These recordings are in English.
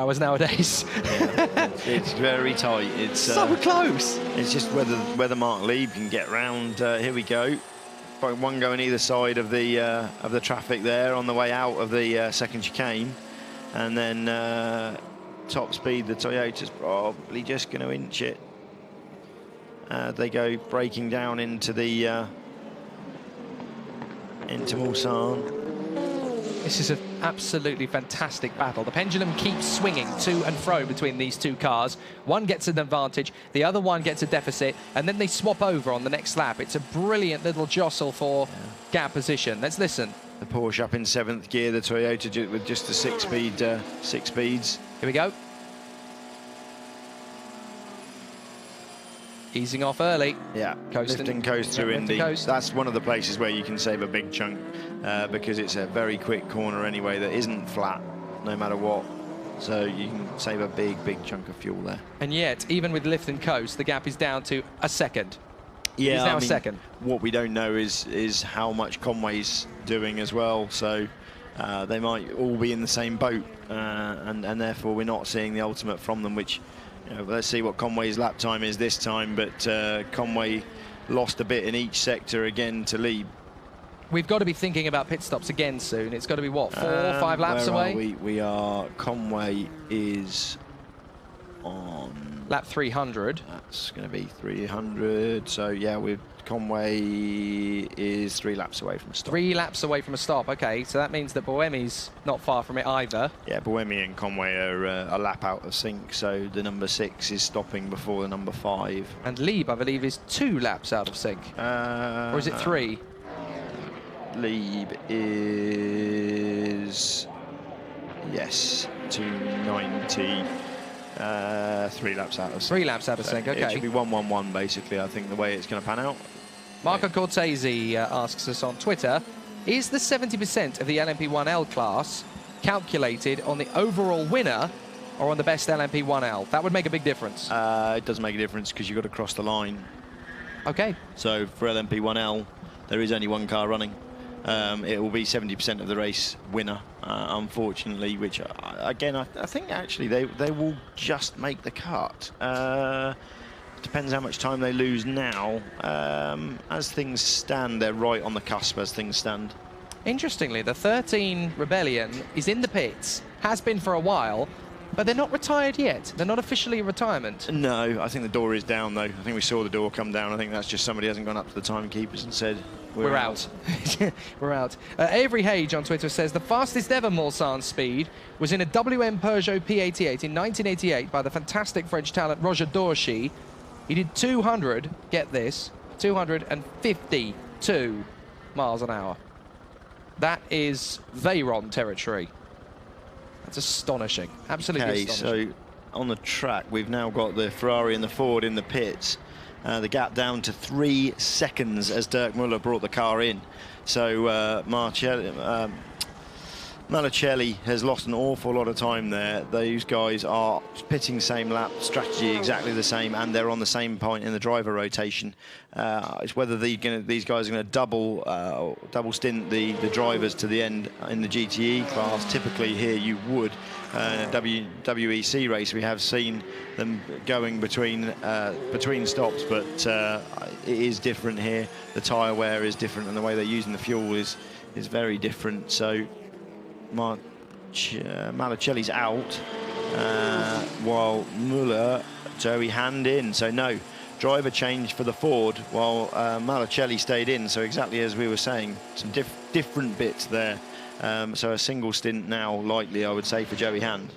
hours nowadays. Yeah, it's very tight. It's so close. It's just whether Mark Lieb can get round. Here we go. One going either side of the traffic there on the way out of the second chicane, and then top speed. The Toyota's probably just going to inch it. They go braking down into the into Mulsanne. This is an absolutely fantastic battle. The pendulum keeps swinging to and fro between these two cars. One gets an advantage, the other one gets a deficit, and then they swap over on the next lap. It's a brilliant little jostle for gap position. Let's listen. The Porsche up in 7th gear, the Toyota with just the 6 speeds. Here we go. Easing off early. Yeah, lift and coast through Indy. That's one of the places where you can save a big chunk because it's a very quick corner anyway that isn't flat, no matter what. So you can save a big chunk of fuel there. And yet, even with lift and coast, the gap is down to a second. Yeah, it's now a second. What we don't know is how much Conway's doing as well. So they might all be in the same boat, and therefore we're not seeing the ultimate from them, which... let's see what Conway's lap time is this time, but Conway lost a bit in each sector again to Lieb. We've got to be thinking about pit stops again soon. It's got to be, what, 4 or 5 laps away? We are... Conway is on... Lap 300. That's going to be 300. So, yeah, Conway is 3 laps away from a stop. 3 laps away from a stop. OK, so that means that Buemi's not far from it either. Yeah, Buemi and Conway are a lap out of sync, so the number 6 is stopping before the number 5. And Lieb, I believe, is 2 laps out of sync. Or is it 3? Lieb is... Yes, 290. 3 laps out of sync. 3 laps out of sync, OK. It should be 1-1-1, basically, I think, the way it's going to pan out. Marco Cortese asks us on Twitter, is the 70% of the LMP1L class calculated on the overall winner or on the best LMP1L? That would make a big difference. It does make a difference because you've got to cross the line. OK. So for LMP1L, there is only one car running. It will be 70% of the race winner, unfortunately, which, again, I think actually they will just make the cut. Depends how much time they lose now. As things stand, they're right on the cusp as things stand. Interestingly, the 13 Rebellion is in the pits, has been for a while, but they're not retired yet. They're not officially in retirement. No, I think the door is down, though. I think we saw the door come down. I think that's just somebody hasn't gone up to the timekeepers and said, we're out. We're out. Avery Hage on Twitter says, the fastest ever Mulsanne speed was in a WM Peugeot P88 in 1988 by the fantastic French talent Roger Dorsey. He did 200, get this, 252 miles an hour. That is Veyron territory. That's astonishing, absolutely astonishing. So on the track, we've now got the Ferrari and the Ford in the pits. The gap down to 3 seconds as Dirk Muller brought the car in. So Malicelli has lost an awful lot of time there. Those guys are pitting same lap, strategy exactly the same, and they're on the same point in the driver rotation. It's whether these guys are going to double stint the drivers to the end in the GTE class. Typically here you would. In a WEC race, we have seen them going between stops, but it is different here. The tyre wear is different, and the way they're using the fuel is very different. So Malicelli's out, while Muller, Joey hand in. So no driver change for the Ford, while Malicelli stayed in. So exactly as we were saying, some different bits there. So a single stint now, likely, I would say, for Joey Hand.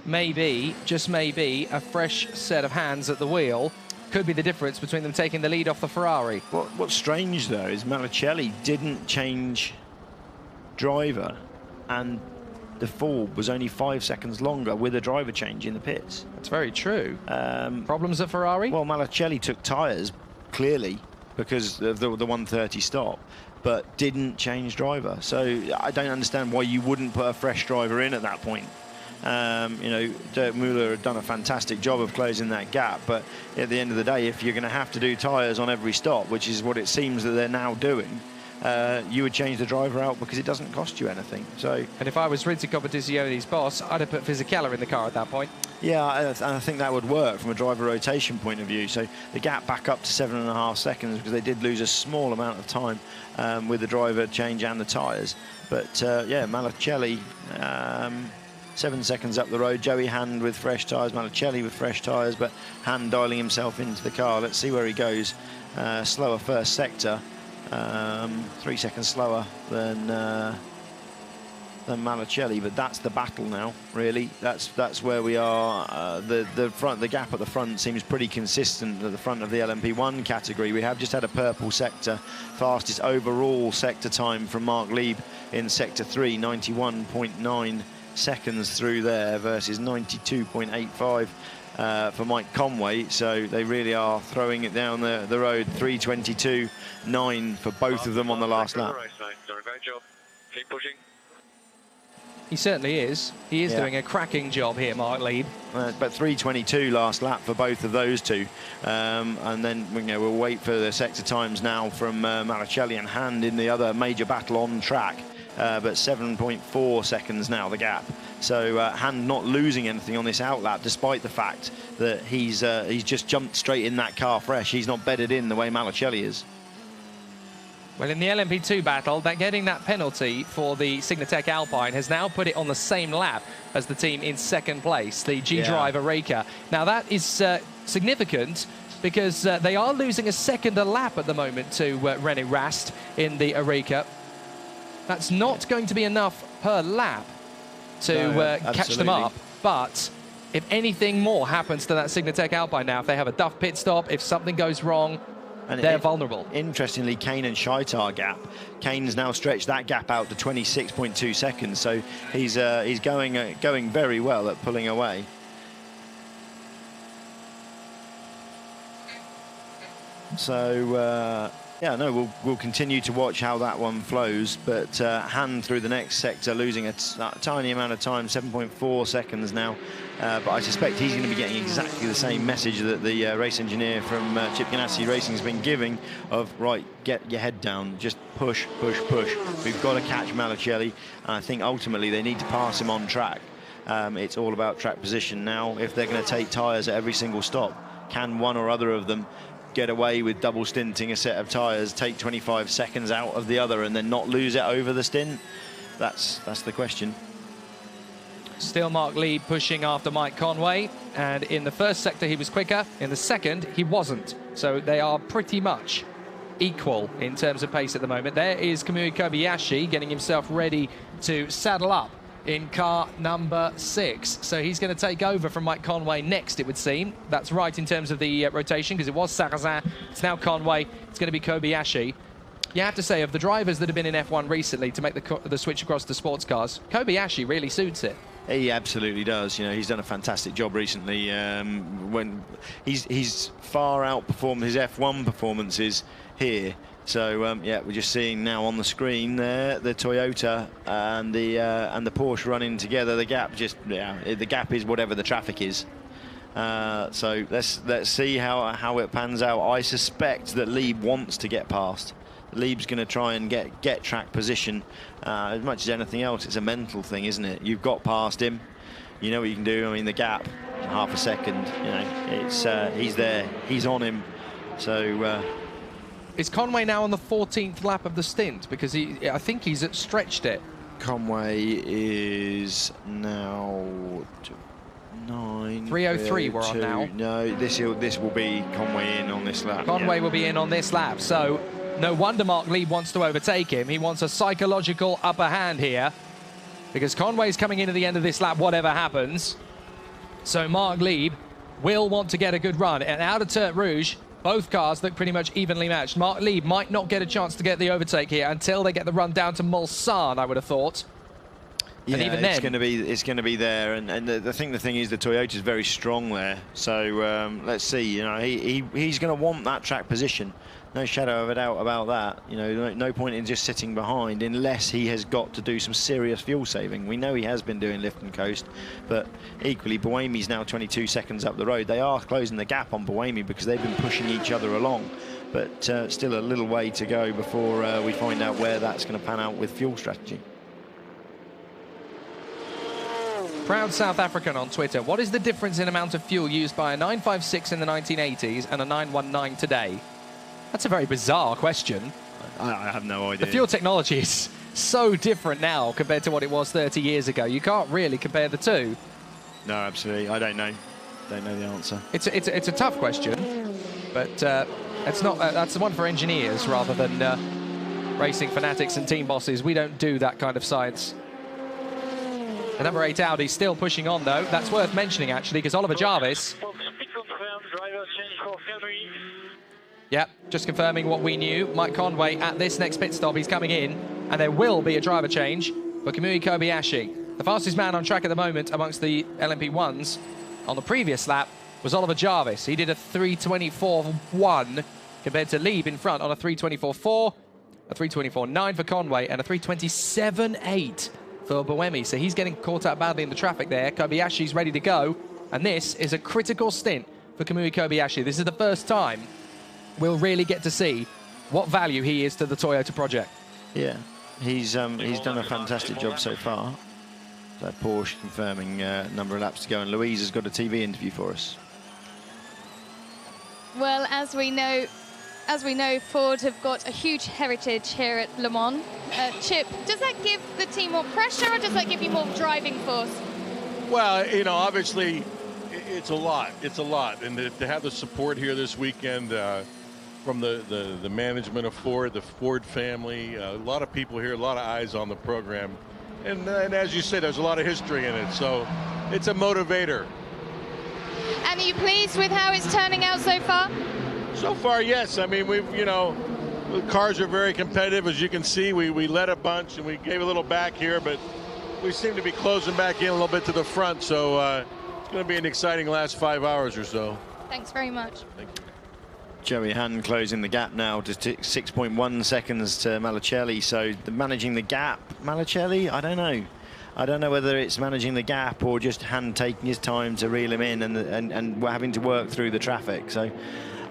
Maybe, just maybe, a fresh set of hands at the wheel could be the difference between them taking the lead off the Ferrari. What's strange, though, is Malicelli didn't change driver, and the Ford was only 5 seconds longer with a driver change in the pits. That's very true. Problems at Ferrari? Well, Malicelli took tyres, clearly, because of the 130 stop, but didn't change driver. So I don't understand why you wouldn't put a fresh driver in at that point. Dirk Muller had done a fantastic job of closing that gap, but at the end of the day, if you're going to have to do tyres on every stop, which is what it seems that they're now doing, you would change the driver out because it doesn't cost you anything. So, and if I was Renzi Competizioni's boss, I'd have put Fisichella in the car at that point. Yeah, and I think that would work from a driver rotation point of view. So the gap back up to 7.5 seconds because they did lose a small amount of time with the driver change and the tyres. But yeah, Malicelli 7 seconds up the road. Joey Hand with fresh tyres, Malicelli with fresh tyres, but Hand dialing himself into the car. Let's see where he goes. Slower first sector, 3 seconds slower than Malicelli, but that's the battle now. Really, that's where we are. The gap at the front seems pretty consistent at the front of the LMP1 category. We have just had a purple sector, fastest overall sector time from Mark Lieb in sector 3, 91.9 seconds through there versus 92.85 for Mike Conway. So they really are throwing it down the road. 3:22.9 for both of them on the last lap. Great job. Keep pushing. He certainly is. He is doing a cracking job here, Mark Lieb. But 3:22 last lap for both of those two. And then we'll wait for the sector times now from Malicelli and Hand in the other major battle on track. But 7.4 seconds now, the gap. So Hand not losing anything on this outlap, despite the fact that he's just jumped straight in that car fresh. He's not bedded in the way Malicelli is. Well, in the LMP2 battle, getting that penalty for the Signatech Alpine has now put it on the same lap as the team in second place, the G-Drive Areca. Now, that is significant because they are losing a second a lap at the moment to René Rast in the Areca. That's not going to be enough per lap to catch them up, but if anything more happens to that Signatech Alpine now, if they have a duff pit stop, if something goes wrong, they're vulnerable. Interestingly, Kane and Scheitar gap. Kane's now stretched that gap out to 26.2 seconds, so he's going very well at pulling away. So yeah, no, we'll continue to watch how that one flows, but Hand through the next sector, losing a tiny amount of time, 7.4 seconds now. But I suspect he's going to be getting exactly the same message that the race engineer from Chip Ganassi Racing has been giving of, right, get your head down, just push, push, push. We've got to catch Malicelli, and I think ultimately they need to pass him on track. It's all about track position now. If they're going to take tyres at every single stop, can one or other of them get away with double stinting a set of tyres, take 25 seconds out of the other and then not lose it over the stint? That's the question. Still Mark Lieb pushing after Mike Conway, and in the first sector he was quicker, in the second he wasn't. So they are pretty much equal in terms of pace at the moment. There is Kamui Kobayashi getting himself ready to saddle up in car number 6. So he's going to take over from Mike Conway next, it would seem. That's right in terms of the rotation, because it was Sarthe, it's now Conway, it's going to be Kobayashi. You have to say, of the drivers that have been in F1 recently to make the switch across to sports cars, Kobayashi really suits it. He absolutely does. You know, he's done a fantastic job recently. When he's far outperformed his F1 performances here. So yeah, we're just seeing now on the screen there the Toyota and the Porsche running together. The gap the gap is whatever the traffic is. So let's see how it pans out. I suspect that Lieb wants to get past. Lieb's going to try and get track position. As much as anything else, it's a mental thing, isn't it? You've got past him, you know what you can do. I mean, the gap, half a second, you know, it's he's there, he's on him. So is Conway now on the 14th lap of the stint? Because I think he's stretched it. Conway is now 9. 3:03 we're on now. No, this will be Conway in on this lap. Conway will be in on this lap. So no wonder Mark Lieb wants to overtake him. He wants a psychological upper hand here, because Conway's coming into the end of this lap, whatever happens. So Mark Lieb will want to get a good run. And out of Tertre Rouge, both cars look pretty much evenly matched. Mark Lieb might not get a chance to get the overtake here until they get the run down to Mulsanne, I would have thought. Yeah, and even it's then, going to be there, and the thing is the Toyota's very strong there. So let's see. You know, he's going to want that track position. No shadow of a doubt about that. You know, no point in just sitting behind unless he has got to do some serious fuel saving. We know he has been doing lift and coast, but equally, Buemi's now 22 seconds up the road. They are closing the gap on Buemi because they've been pushing each other along. but still a little way to go before we find out where that's going to pan out with fuel strategy. Proud South African on Twitter. What is the difference in amount of fuel used by a 956 in the 1980s and a 919 today? That's a very bizarre question. I have no idea. The fuel technology is so different now compared to what it was 30 years ago. You can't really compare the two. No, absolutely. I don't know. Don't know the answer. It's a tough question, but it's not. That's the one for engineers rather than racing fanatics and team bosses. We don't do that kind of science. The number 8 Audi still pushing on, though. That's worth mentioning, actually, because Oliver Jarvis... Yep, just confirming what we knew. Mike Conway at this next pit stop, he's coming in, and there will be a driver change for Kamui Kobayashi. The fastest man on track at the moment amongst the LMP1s on the previous lap was Oliver Jarvis. He did a 3:24.1 compared to Lieb in front on a 3:24.4, a 3:24.9 for Conway, and a 3:27.8 for Buemi. So he's getting caught up badly in the traffic there. Kobayashi's ready to go, and this is a critical stint for Kamui Kobayashi. This is the first time we'll really get to see what value he is to the Toyota project. Yeah, he's done a fantastic job so far. So Porsche confirming number of laps to go, and Louise has got a TV interview for us. Well, as we know, Ford have got a huge heritage here at Le Mans. Chip, does that give the team more pressure, or does that give you more driving force? Well, you know, obviously, it's a lot. It's a lot, and to have the support here this weekend from the management of Ford, the Ford family, a lot of people here, a lot of eyes on the program, and as you say, there's a lot of history in it, so it's a motivator. And are you pleased with how it's turning out so far? So far, yes. I mean, the cars are very competitive, as you can see. We led a bunch and we gave a little back here, but we seem to be closing back in a little bit to the front, so it's going to be an exciting last 5 hours or so. Thanks very much. Thank you. Joey Han closing the gap now to 6.1 seconds to Malicelli. So managing the gap, Malicelli, I don't know. I don't know whether it's managing the gap or just Han taking his time to reel him in and we're having to work through the traffic. So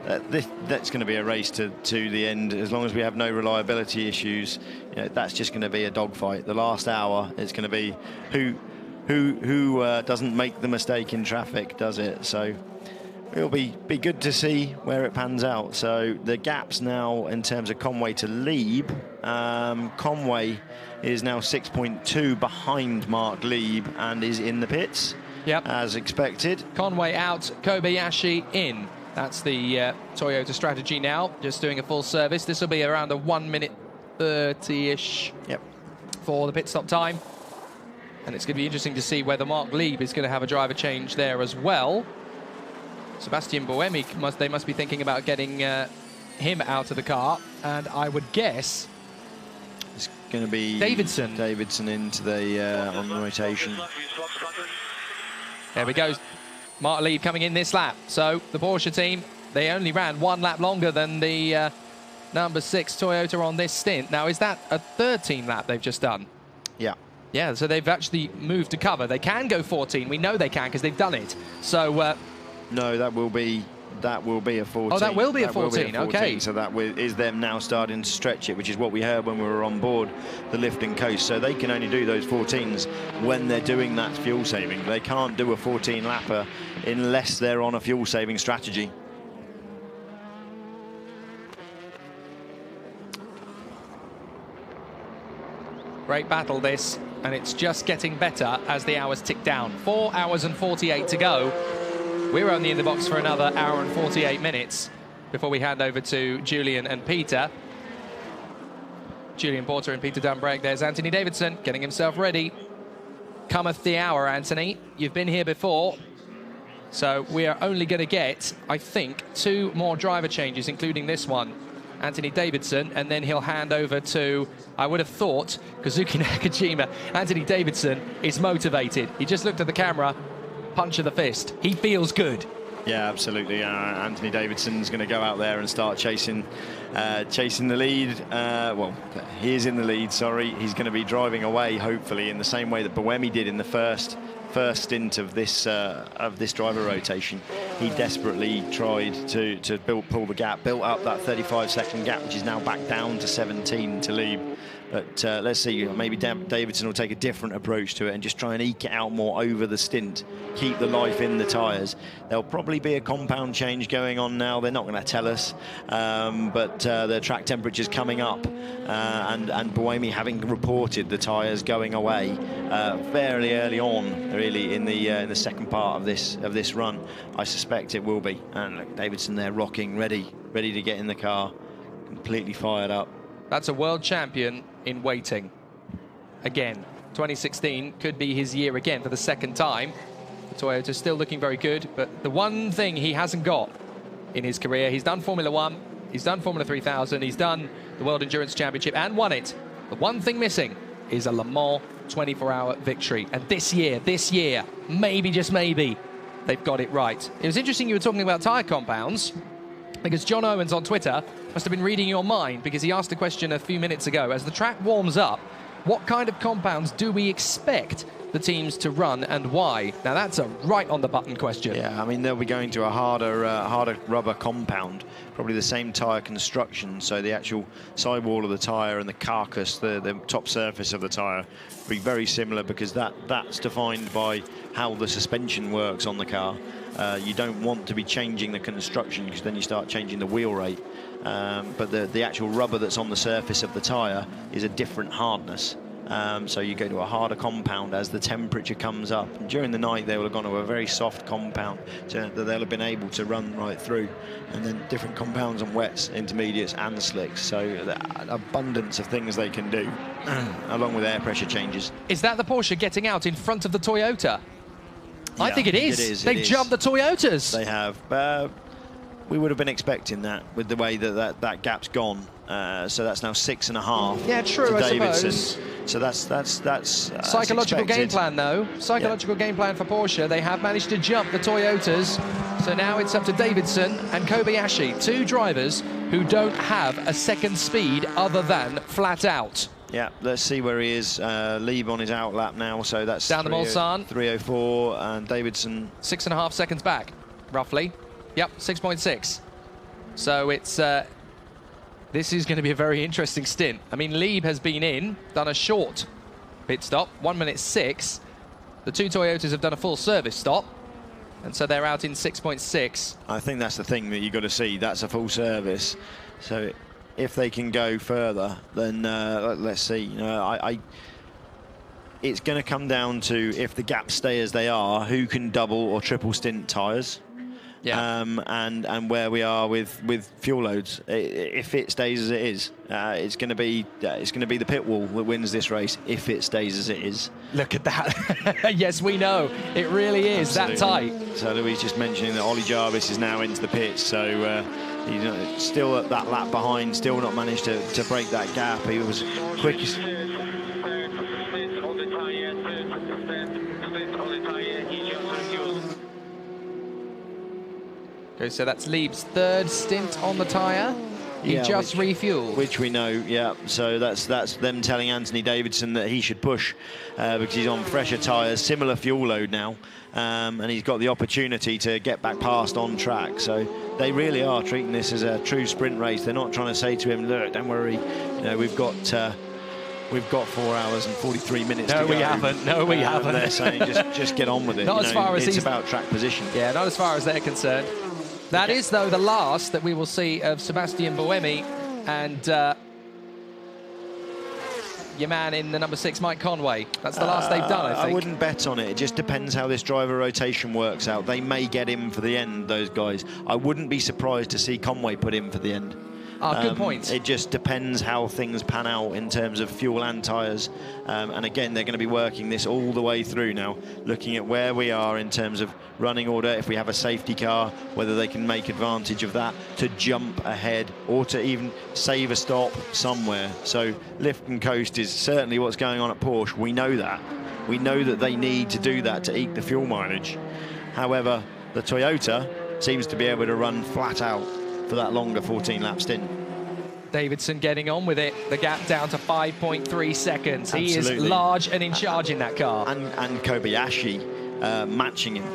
that's going to be a race to the end. As long as we have no reliability issues, you know, that's just going to be a dogfight. The last hour, it's going to be who doesn't make the mistake in traffic, does it? So it'll be good to see where it pans out. So the gaps now in terms of Conway to Lieb. Conway is now 6.2 behind Mark Lieb and is in the pits. Yep. As expected. Conway out, Kobayashi in. That's the Toyota strategy now. Just doing a full service. This will be around a 1:30-ish. Yep. For the pit stop time. And it's going to be interesting to see whether Mark Lieb is going to have a driver change there as well. Sebastian Buemi, they must be thinking about getting him out of the car. And I would guess it's going to be Davidson into the on the rotation. There we go. Mark Lieb coming in this lap. So the Porsche team, they only ran 1 lap longer than the number 6 Toyota on this stint. Now, is that a 13 lap they've just done? Yeah. Yeah, so they've actually moved to cover. They can go 14. We know they can because they've done it. So no, that will be a 14. Oh, that will be a 14. Okay. So that is them now starting to stretch it, which is what we heard when we were on board the lift and coast. So they can only do those 14s when they're doing that fuel saving. They can't do a 14 lapper unless they're on a fuel saving strategy. Great battle this, and it's just getting better as the hours tick down. 4 hours and 48 to go. We're only in the box for another hour and 48 minutes before we hand over to Julian and Peter. Julian Porter and Peter Dunbrake. There's Anthony Davidson getting himself ready. Cometh the hour, Anthony. You've been here before. So we are only going to get, I think, 2 more driver changes, including this one. Anthony Davidson, and then he'll hand over to, I would have thought, Kazuki Nakajima. Anthony Davidson is motivated. He just looked at the camera. Punch of the fist. He feels good. Yeah, absolutely. Anthony Davidson's going to go out there and start chasing the lead. Well, he is in the lead, sorry. He's going to be driving away, hopefully, in the same way that Buemi did in the first stint of this driver rotation. he desperately tried to pull the gap, built up that 35-second gap, which is now back down to 17 to lead. But let's see, maybe Davidson will take a different approach to it and just try and eke it out more over the stint, keep the life in the tyres. There'll probably be a compound change going on now. They're not going to tell us, but the track temperature's coming up, and Buemi having reported the tyres going away fairly early on, really, in the second part of this run. I suspect it will be. And look, Davidson there rocking, ready to get in the car, completely fired up. That's a world champion in waiting. Again, 2016 could be his year again for the second time. The Toyota's still looking very good, but the one thing he hasn't got in his career, he's done Formula 1, he's done Formula 3000, he's done the World Endurance Championship and won it. The one thing missing is a Le Mans 24-hour victory. And this year, maybe, just maybe, they've got it right. It was interesting you were talking about tyre compounds, because John Owens on Twitter must have been reading your mind, because he asked a question a few minutes ago. As the track warms up, what kind of compounds do we expect the teams to run and why? Now, that's a right-on-the-button question. Yeah, I mean, they'll be going to a harder rubber compound, probably the same tyre construction, so the actual sidewall of the tyre and the carcass, the top surface of the tyre, will be very similar, because that's defined by how the suspension works on the car. You don't want to be changing the construction, because then you start changing the wheel rate. But the actual rubber that's on the surface of the tyre is a different hardness. So you go to a harder compound as the temperature comes up. And during the night, they will have gone to a very soft compound so that they'll have been able to run right through. And then different compounds on wets, intermediates and slicks. So an abundance of things they can do, along with air pressure changes. Is that the Porsche getting out in front of the Toyota? Yeah, I think it is. They've jumped the Toyotas. They have. We would have been expecting that with the way that gap's gone. So that's now 6.5. Yeah, true, to I Davidson. suppose. So that's Psychological game expected. plan, though. Psychological game plan for Porsche. They have managed to jump the Toyotas. So now it's up to Davidson and Kobayashi, two drivers who don't have a second speed other than flat out. Yeah, let's see where he is. Lieb on his out lap now, so that's down the Mulsanne. 3:04, and Davidson 6.5 seconds back, roughly. Yep, 6.6. So it's this is going to be a very interesting stint. I mean, Lieb has been in, done a short pit stop, 1:06. The two Toyotas have done a full service stop, and so they're out in 6.6. I think that's the thing that you've got to see. That's a full service. So if they can go further, then let's see. You know, it's going to come down to, if the gaps stay as they are, who can double or triple stint tyres. Yeah. And where we are with fuel loads. If it stays as it is, it's going to be the pit wall that wins this race. If it stays as it is. Look at that. Yes, we know. It really is. Absolutely. That tight. So Louise just mentioning that Ollie Jarvis is now into the pits. So he's still at that lap behind. Still not managed to break that gap. He was quickest. Okay, so that's Lieb's third stint on the tyre. He just refueled. Which we know, yeah. So that's them telling Anthony Davidson that he should push because he's on fresher tyres, similar fuel load now, and he's got the opportunity to get back past on track. So they really are treating this as a true sprint race. They're not trying to say to him, look, don't worry, you know, we've got 4 hours and 43 minutes to go. No, we haven't. No, we haven't. They're saying just get on with it. Not as far as it's about track position. Yeah, not as far as they're concerned. That is, though, the last that we will see of Sebastian Buemi and your man in the number 6, Mike Conway. That's the last they've done, I think. I wouldn't bet on it. It just depends how this driver rotation works out. They may get him for the end, those guys. I wouldn't be surprised to see Conway put in for the end. Good point. It just depends how things pan out in terms of fuel and tyres. And again, they're going to be working this all the way through now, looking at where we are in terms of running order, if we have a safety car, whether they can make advantage of that to jump ahead or to even save a stop somewhere. So lift and coast is certainly what's going on at Porsche. We know that. We know that they need to do that to eke the fuel mileage. However, the Toyota seems to be able to run flat out for that longer 14-lap stint. Davidson getting on with it. The gap down to 5.3 seconds. Absolutely. He is large and in charge in that car. And Kobayashi matching him.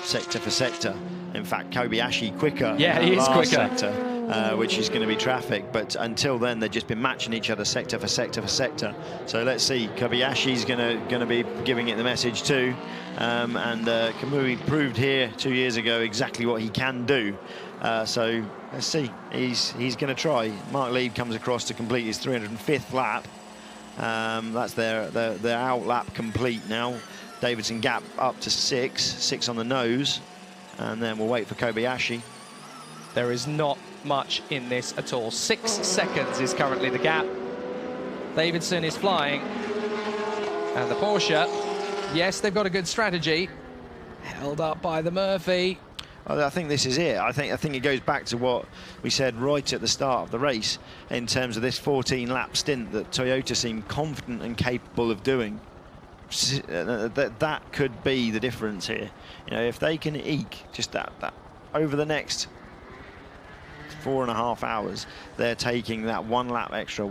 sector for sector. In fact, Kobayashi quicker. Yeah, in he that is last quicker. sector, which is going to be traffic. But until then, they've just been matching each other sector for sector for sector. So let's see. Kobayashi's going to be giving it the message too. And Kamui proved here 2 years ago exactly what he can do. So let's see. He's going to try. Mark Lieb comes across to complete his 305th lap. That's their out lap complete now. Davidson gap up to 6 on the nose, and then we'll wait for Kobayashi. There is not much in this at all. 6 seconds is currently the gap. Davidson is flying, and the Porsche, yes, they've got a good strategy, held up by the Murphy. I think this is it. I think it goes back to what we said right at the start of the race in terms of this 14-lap stint that Toyota seemed confident and capable of doing. That could be the difference here. You know, if they can eke just that over the next 4.5 hours, they're taking that 1 lap extra,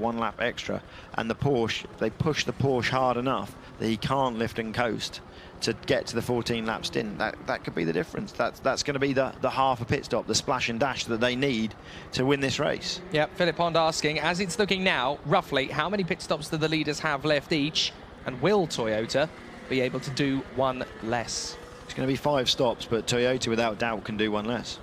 and the Porsche, they push the Porsche hard enough that he can't lift and coast to get to the 14-lap stint. That could be the difference. That's going to be the half a pit stop, the splash and dash that they need to win this race. Yep, Philip Pond asking, as it's looking now, roughly, how many pit stops do the leaders have left each? And will Toyota be able to do 1 less? It's going to be 5 stops, but Toyota without doubt can do 1 less.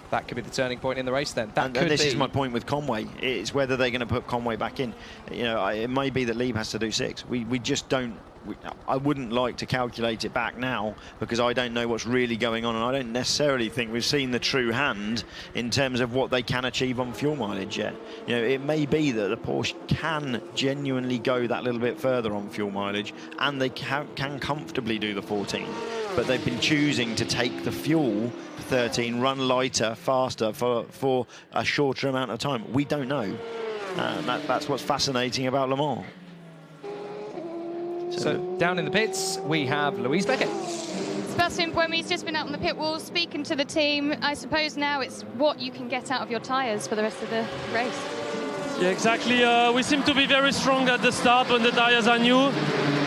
That could be the turning point in the race then. And this is my point with Conway. It's whether they're going to put Conway back in. You know, it may be that Lieb has to do 6. We just don't. I wouldn't like to calculate it back now because I don't know what's really going on, and I don't necessarily think we've seen the true hand in terms of what they can achieve on fuel mileage yet. You know, it may be that the Porsche can genuinely go that little bit further on fuel mileage, and they can comfortably do the 14. But they've been choosing to take the fuel for 13, run lighter, faster for a shorter amount of time. We don't know. That's what's fascinating about Le Mans. So down in the pits, we have Louise Beckett. Sebastian Buemi's just been out on the pit wall speaking to the team. I suppose now it's what you can get out of your tyres for the rest of the race. Yeah, exactly. We seem to be very strong at the start when the tyres are new,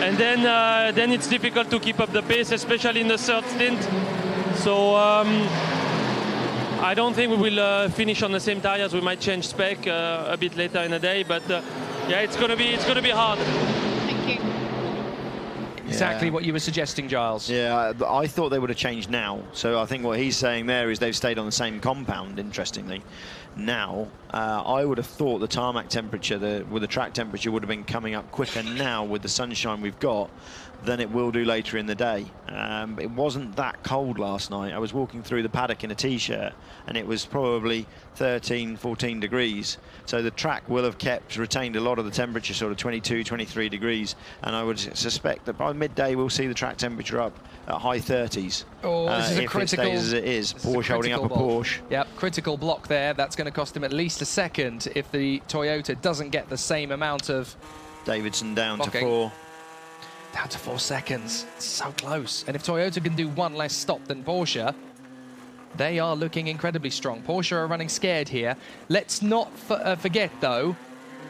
and then it's difficult to keep up the pace, especially in the third stint. So I don't think we will finish on the same tyres. We might change spec a bit later in the day, but yeah, it's gonna be hard. Thank you. Exactly what you were suggesting, Giles. Yeah, I thought they would have changed now. So I think what he's saying there is they've stayed on the same compound, interestingly. Now, I would have thought the tarmac temperature, with the track temperature, would have been coming up quicker now with the sunshine we've got than it will do later in the day. It wasn't that cold last night. I was walking through the paddock in a t-shirt and it was probably 13, 14 degrees. So the track will have retained a lot of the temperature, sort of 22, 23 degrees. And I would suspect that by midday we'll see the track temperature up at high 30s. Oh, this is a critical, if it stays as it is. Porsche holding up a Porsche. Yep, critical block there. That's going to cost him at least a second if the Toyota doesn't get the same amount of... Davidson down blocking. to 4. Down to 4 seconds. It's so close. And if Toyota can do 1 less stop than Porsche, they are looking incredibly strong. Porsche are running scared here. Let's not forget, though,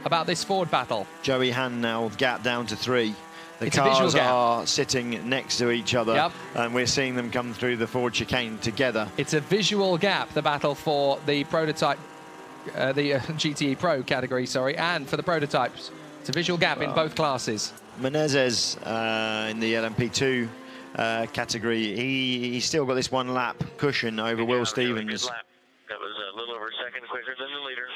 about this Ford battle. Joey Hand now gap down to 3. The It's a visual cars gap. are sitting next to each other, Yep. and we're seeing them come through the Ford chicane together. It's a visual gap, the battle for the prototype, the GTE Pro category, sorry, and for the prototypes. It's a visual gap in both classes. Menezes in the LMP2 category, he's still got this 1 lap cushion over Will Stevens. Really good lap. That was a little over a second quicker than the leader.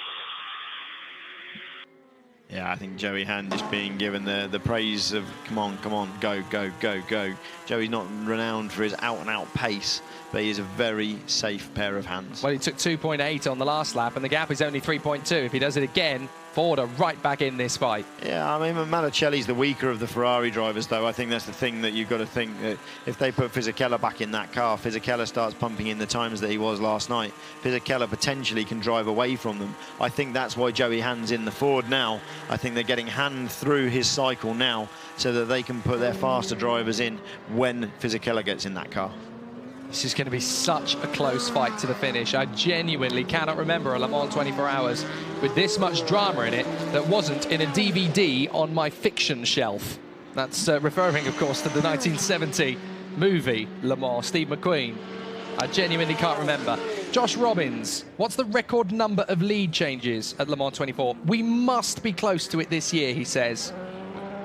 Yeah, I think Joey Hand is being given the praise of come on, go, go, go, go. Joey's not renowned for his out-and-out pace, but he is a very safe pair of hands. Well, he took 2.8 on the last lap, and the gap is only 3.2. If he does it again, Ford are right back in this fight. Yeah, I mean, Malicelli's the weaker of the Ferrari drivers, though. I think that's the thing that you've got to think. That if they put Fisichella back in that car, Fisichella starts pumping in the times that he was last night. Fisichella potentially can drive away from them. I think that's why Joey Hand's in the Ford now. I think they're getting Hand through his cycle now so that they can put their faster drivers in when Fisichella gets in that car. This is going to be such a close fight to the finish. I genuinely cannot remember a Le Mans 24 Hours with this much drama in it that wasn't in a DVD on my fiction shelf. That's referring, of course, to the 1970 movie Le Mans, Steve McQueen? I genuinely can't remember. Josh Robbins, what's the record number of lead changes at Le Mans 24? We must be close to it this year, he says.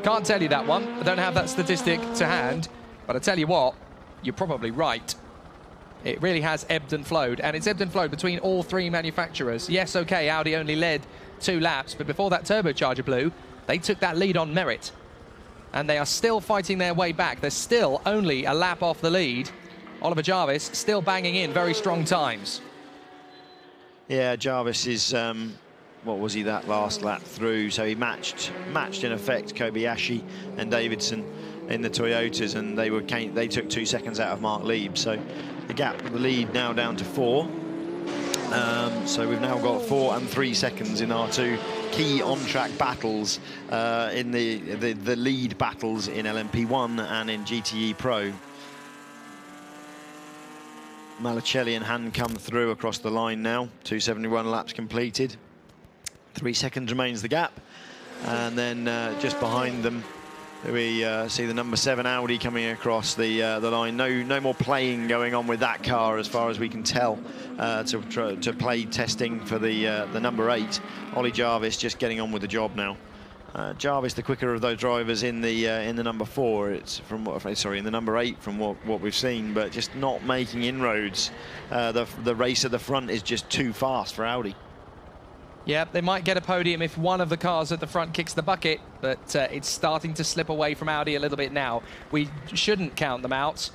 Can't tell you that one. I don't have that statistic to hand, but I tell you what, you're probably right. It really has ebbed and flowed, and it's ebbed and flowed between all three manufacturers. Yes, okay, Audi only led 2 laps, but before that turbocharger blew, they took that lead on merit. And they are still fighting their way back. They're still only a lap off the lead. Oliver Jarvis still banging in very strong times. Yeah, Jarvis is, what was he that last lap through? So he matched in effect Kobayashi and Davidson in the Toyotas, and they took 2 seconds out of Mark Lieb. So the lead now down to 4. So we've now got 4 and 3 seconds in our 2 key on-track battles, in the lead battles in LMP1 and in GTE Pro. Malicelli and Han come through across the line now. 271 laps completed. 3 seconds remains the gap. And then just behind them, we see the number 7 Audi coming across the line. No more playing going on with that car as far as we can tell, to play testing for the number 8. Ollie Jarvis just getting on with the job now. Jarvis, the quicker of those drivers in the number 4. It's in the number 8 from what we've seen, but just not making inroads. The race at the front is just too fast for Audi. Yeah, they might get a podium if one of the cars at the front kicks the bucket, but it's starting to slip away from Audi a little bit now. We shouldn't count them out.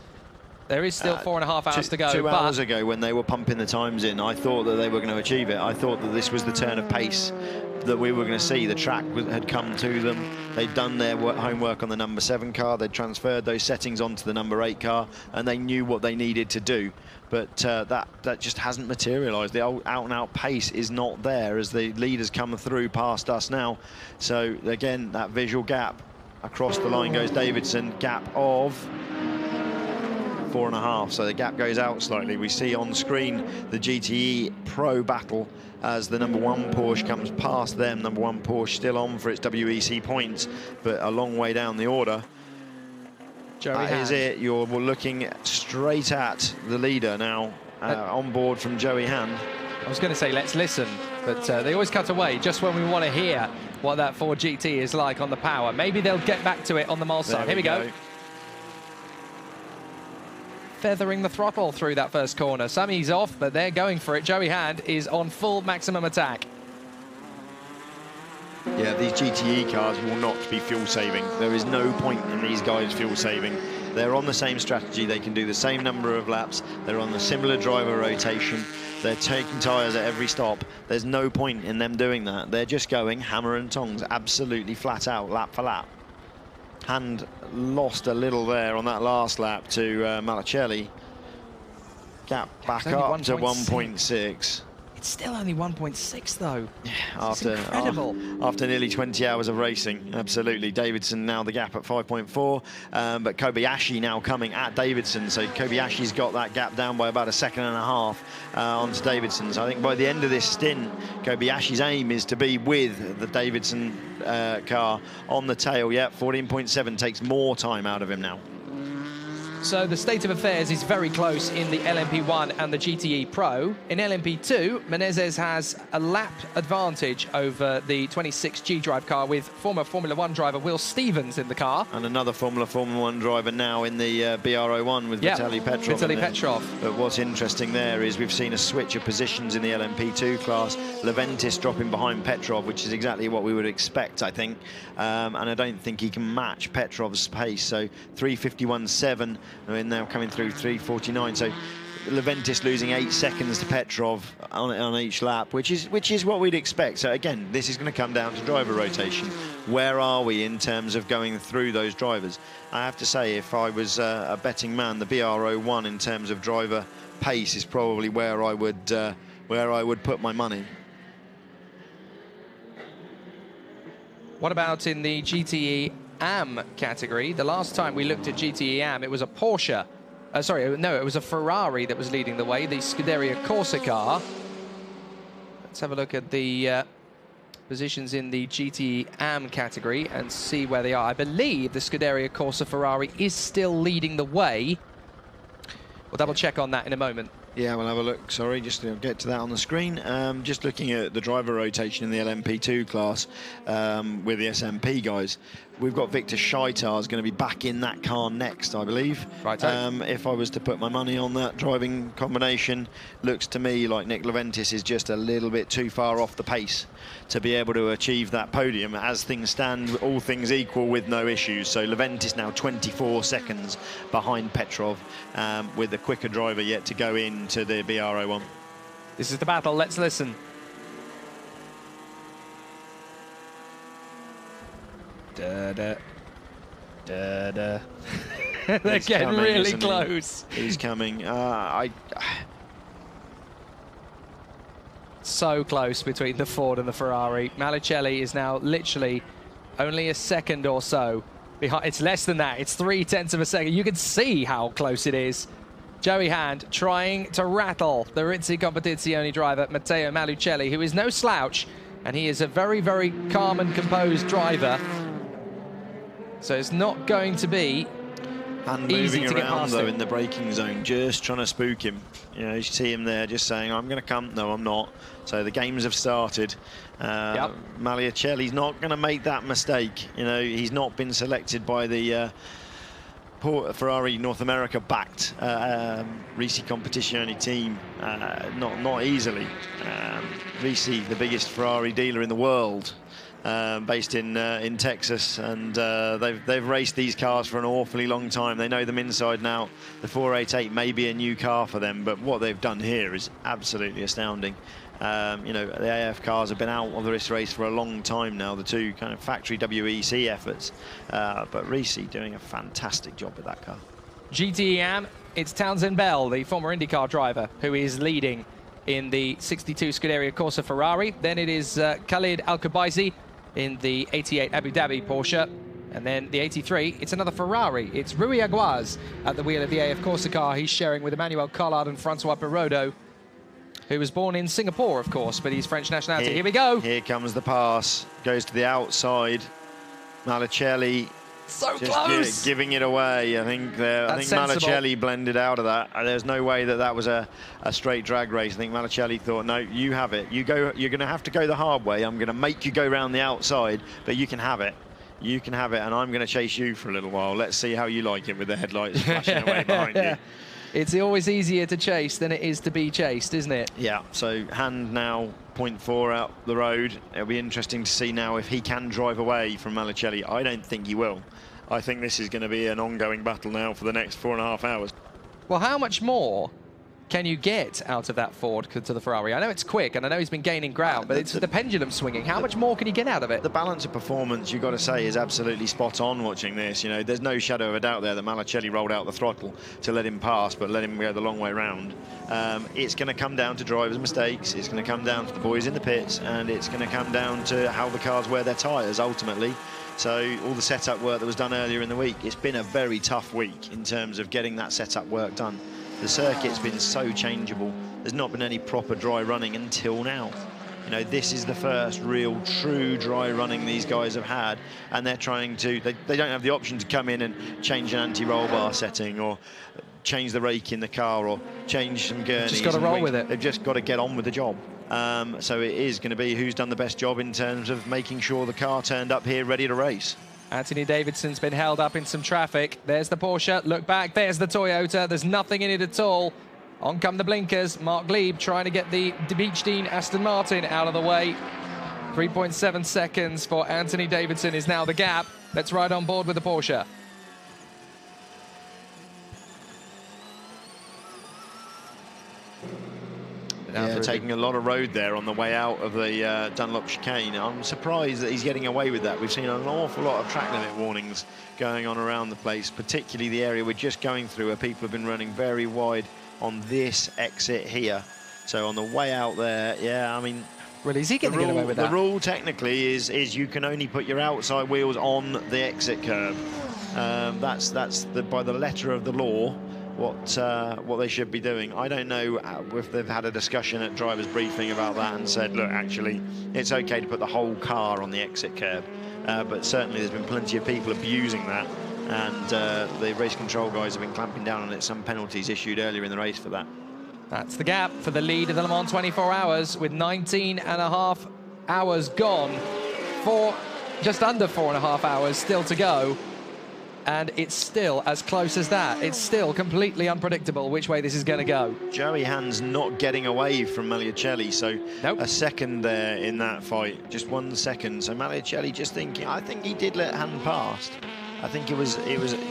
There is still 4.5 hours to go. 2 hours ago, when they were pumping the times in, I thought that they were going to achieve it. I thought that this was the turn of pace that we were going to see. The track had come to them. They'd done their homework on the number 7 car. They'd transferred those settings onto the number 8 car, and they knew what they needed to do. But that just hasn't materialised. The out-and-out pace is not there as the leaders come through past us now. So again, that visual gap across the line goes Davidson, gap of 4.5, so the gap goes out slightly. We see on screen the GTE Pro battle as the number 1 Porsche comes past them. Number 1 Porsche still on for its WEC points, but a long way down the order. That is it. You're looking straight at the leader now, on board from Joey Hand. I was going to say, let's listen, but they always cut away just when we want to hear what that Ford GT is like on the power. Maybe they'll get back to it on the Mulsanne. Here we go. Feathering the throttle through that first corner. Some ease off, but they're going for it. Joey Hand is on full maximum attack. Yeah, these GTE cars will not be fuel saving. There is no point in these guys fuel saving. They're on the same strategy. They can do the same number of laps. They're on a similar driver rotation. They're taking tyres at every stop. There's no point in them doing that. They're just going hammer and tongs, absolutely flat out, lap for lap. Hand lost a little there on that last lap to Malicelli. Gap back up to 1.6. It's still only 1.6 though. Yeah, incredible. After nearly 20 hours of racing, absolutely. Davidson now the gap at 5.4, but Kobayashi now coming at Davidson. So Kobayashi's got that gap down by about 1.5 seconds onto Davidson. So I think by the end of this stint, Kobayashi's aim is to be with the Davidson car on the tail. Yeah, 14.7 takes more time out of him now. So the state of affairs is very close in the LMP1 and the GTE Pro. In LMP2, Menezes has a lap advantage over the 26 G-Drive car with former Formula 1 driver Will Stevens in the car. And another Formula 1 driver now in the BR01 with Vitaly Petrov. Vitaly Petrov. But what's interesting there is we've seen a switch of positions in the LMP2 class. Leventis dropping behind Petrov, which is exactly what we would expect, I think. And I don't think he can match Petrov's pace. So 3:51.7. And now coming through 3:49, so Leventis losing 8 seconds to Petrov on each lap, which is what we'd expect. So again, this is going to come down to driver rotation. Where are we in terms of going through those drivers? I have to say, if I was a betting man, the BR01 in terms of driver pace is probably where I would put my money. What about in the GTE AM category? The last time we looked at GTE AM, it was a Porsche. It was a Ferrari that was leading the way, the Scuderia Corsa car. Let's have a look at the positions in the GT Am category and see where they are. I believe the Scuderia Corsa Ferrari is still leading the way. We'll double check on that in a moment. Yeah, we'll have a look. Sorry, just to get to that on the screen. Just looking at the driver rotation in the LMP2 class with the SMP guys. We've got Victor Scheitar is going to be back in that car next, I believe. Right. If I was to put my money on that driving combination, looks to me like Nick Leventis is just a little bit too far off the pace to be able to achieve that podium. As things stand, all things equal, with no issues. So Leventis now 24 seconds behind Petrov, with a quicker driver yet to go into the BR01. This is the battle. Let's listen. Da-da. Da-da. They're getting coming, really close. He's coming. So close between the Ford and the Ferrari. Malicelli is now literally only a second or so behind. It's less than that. It's 0.3 of a second. You can see how close it is. Joey Hand trying to rattle the Rizzi Competizione driver, Matteo Malicelli, who is no slouch, and he is a very, very calm and composed driver. So it's not going to be and easy moving to get around past though him in the braking zone, just trying to spook him. You know, you see him there just saying, I'm going to come. No, I'm not. So the games have started. Malicelli's not going to make that mistake. You know, he's not been selected by the Ferrari North America backed Risi Competizione team, not easily. Risi, the biggest Ferrari dealer in the world, based in Texas, and they've raced these cars for an awfully long time. They know them inside now. The 488 may be a new car for them, but what they've done here is absolutely astounding. You know, the AF cars have been out of this race for a long time now, the two kind of factory WEC efforts, but Risi doing a fantastic job with that car. GT Am, it's Townsend Bell, the former IndyCar driver, who is leading in the 62 Scuderia Corsa Ferrari. Then it is Khalid Al-Kubaisi in the 88 Abu Dhabi Porsche. And then the 83, it's another Ferrari. It's Rui Aguaz at the wheel of the AF Corsa car. He's sharing with Emmanuel Collard and Francois Perrodo, who was born in Singapore, of course, but he's French nationality. Here we go. Here comes the pass. Goes to the outside. Malicelli so just close. Giving it away. I think Malicelli blended out of that. There's no way that was a straight drag race. I think Malicelli thought, no, you have it. You go. You're going to have to go the hard way. I'm going to make you go round the outside, but you can have it. You can have it, and I'm going to chase you for a little while. Let's see how you like it with the headlights flashing away behind you. It's always easier to chase than it is to be chased, isn't it? Yeah, so Hand now 0.4 out the road. It'll be interesting to see now if he can drive away from Malicelli. I don't think he will. I think this is going to be an ongoing battle now for the next 4.5 hours. Well, how much more can you get out of that Ford to the Ferrari? I know it's quick, and I know he's been gaining ground, but it's the pendulum swinging. How much more can you get out of it? The balance of performance, you've got to say, is absolutely spot on watching this. You know, there's no shadow of a doubt there that Malicelli rolled out the throttle to let him pass, but let him go the long way round. It's going to come down to drivers' mistakes. It's going to come down to the boys in the pits, and it's going to come down to how the cars wear their tyres, ultimately. So all the setup work that was done earlier in the week, it's been a very tough week in terms of getting that setup work done. The circuit's been so changeable. There's not been any proper dry running until now. You know, this is the first real true dry running these guys have had, and they're trying to, they don't have the option to come in and change an anti-roll bar setting or change the rake in the car or change some gurneys. Just got to roll with it. They've just got to get on with the job. So it is going to be who's done the best job in terms of making sure the car turned up here ready to race. Anthony Davidson's been held up in some traffic. There's the Porsche. Look back. There's the Toyota. There's nothing in it at all. On come the blinkers. Mark Glebe trying to get the Beechdene Aston Martin out of the way. 3.7 seconds for Anthony Davidson is now the gap. Let's ride on board with the Porsche. Yeah, taking a lot of road there on the way out of the Dunlop chicane. I'm surprised that he's getting away with that. We've seen an awful lot of track limit warnings going on around the place, particularly the area we're just going through where people have been running very wide on this exit here. So on the way out there, yeah, I mean... Well, is he going to get away with that? The rule technically is you can only put your outside wheels on the exit curb. That's by the letter of the law. what they should be doing. I don't know if they've had a discussion at drivers' briefing about that and said, look, actually, it's okay to put the whole car on the exit curb, but certainly there's been plenty of people abusing that, and the race control guys have been clamping down on it. Some penalties issued earlier in the race for that. That's the gap for the lead of the Le Mans 24 Hours, with 19.5 hours gone. Just under 4.5 hours still to go. And it's still as close as that. It's still completely unpredictable which way this is going to go. Joey Hand's not getting away from Magliucelli, so nope. A second there in that fight, just 1 second. So Magliucelli just thinking, I think he did let Hand past. I think it was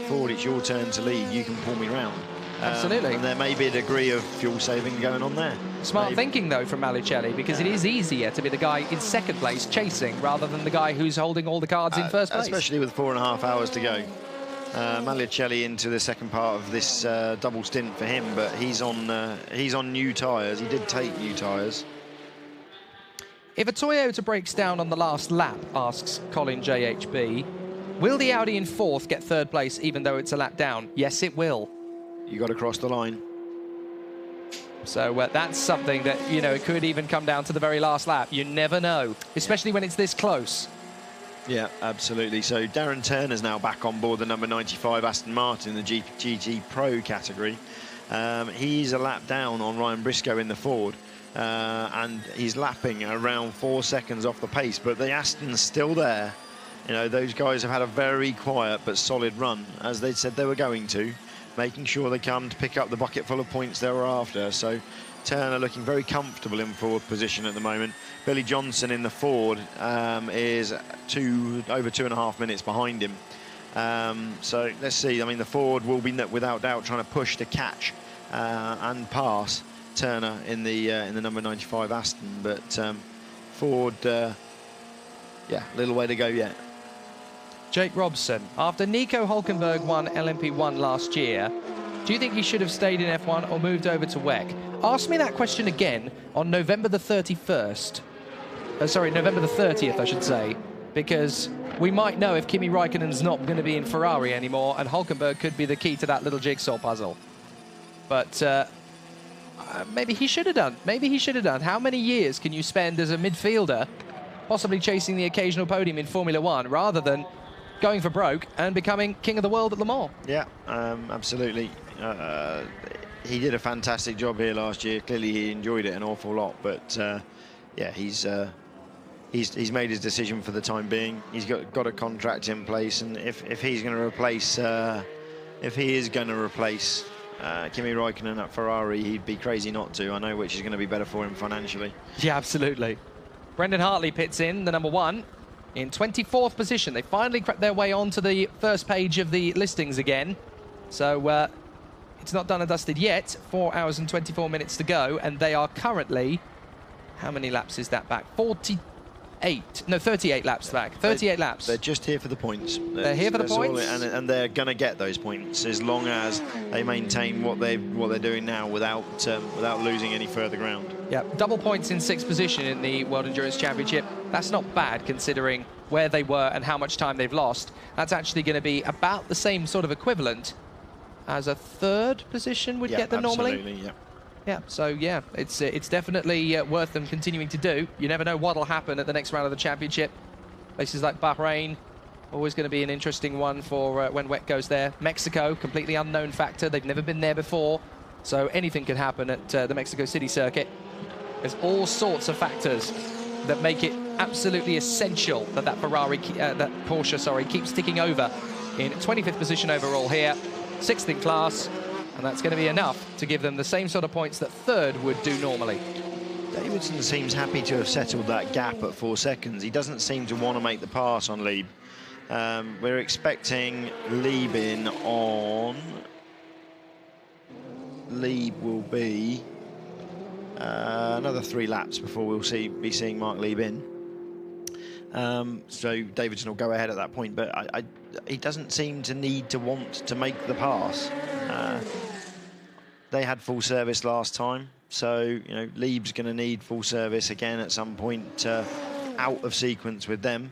Ford, it's your turn to lead, you can pull me round. Absolutely. And there may be a degree of fuel saving going on there. Smart thinking, though, from Magliucelli, because it is easier to be the guy in second place chasing rather than the guy who's holding all the cards in first place. Especially with 4.5 hours to go. Magliucelli into the second part of this double stint for him, but he's on new tyres. He did take new tyres. If a Toyota breaks down on the last lap, asks Colin JHB, will the Audi in fourth get third place even though it's a lap down? Yes, it will. You got to cross the line. So that's something that, you know, it could even come down to the very last lap. You never know, especially when it's this close. Yeah, absolutely. So Darren Turner's now back on board the number 95 Aston Martin in the GT Pro category. He's a lap down on Ryan Briscoe in the Ford, and he's lapping around 4 seconds off the pace, but the Aston's still there. You know, those guys have had a very quiet but solid run, as they said they were going to, making sure they come to pick up the bucket full of points they were after. So Turner looking very comfortable in fourth position at the moment. Billy Johnson in the Ford is over 2.5 minutes behind him. So let's see. I mean, the Ford will be without doubt trying to push to catch and pass Turner in the number 95 Aston. But Ford, yeah, a little way to go yet. Jake Robson, after Nico Hulkenberg won LMP1 last year, do you think he should have stayed in F1 or moved over to WEC? Ask me that question again on November the 31st. November the 30th, I should say, because we might know if Kimi Raikkonen's not going to be in Ferrari anymore, and Hulkenberg could be the key to that little jigsaw puzzle. But maybe he should have done. Maybe he should have done. How many years can you spend as a midfielder possibly chasing the occasional podium in Formula One rather than going for broke and becoming king of the world at Le Mans? Yeah, absolutely. He did a fantastic job here last year. Clearly, he enjoyed it an awful lot. But yeah, he's made his decision for the time being. He's got a contract in place, and if he's going to replace, if he is going to replace Kimi Raikkonen at Ferrari, he'd be crazy not to. I know which is going to be better for him financially. Yeah, absolutely. Brendan Hartley pits in, the number 1. In 24th position. They finally crept their way onto the first page of the listings again. So it's not done and dusted yet. 4 hours and 24 minutes to go. And they are currently, how many laps is that back? 38 laps back. 38 laps. They're just here for the points. They're here for the points. And they're going to get those points as long as they maintain what they're doing now without losing any further ground. Yeah, double points in 6th position in the World Endurance Championship. That's not bad considering where they were and how much time they've lost. That's actually going to be about the same sort of equivalent as a 3rd position would get them normally. Absolutely, yeah. Yeah, so yeah, it's definitely worth them continuing to do. You never know what'll happen at the next round of the championship. Places like Bahrain, always going to be an interesting one for when WEC goes there. Mexico, completely unknown factor. They've never been there before, so anything could happen at the Mexico City circuit. There's all sorts of factors that make it absolutely essential that that Porsche, keeps ticking over in 25th position overall here, 6th in class. And that's going to be enough to give them the same sort of points that 3rd would do normally. Davidson seems happy to have settled that gap at 4 seconds. He doesn't seem to want to make the pass on Lieb. We're expecting Lieb in on... Lieb will be another 3 laps before we'll be seeing Mark Lieb in. So Davidson will go ahead at that point, but he doesn't seem to need to want to make the pass. They had full service last time, so you know Lieb's going to need full service again at some point out of sequence with them.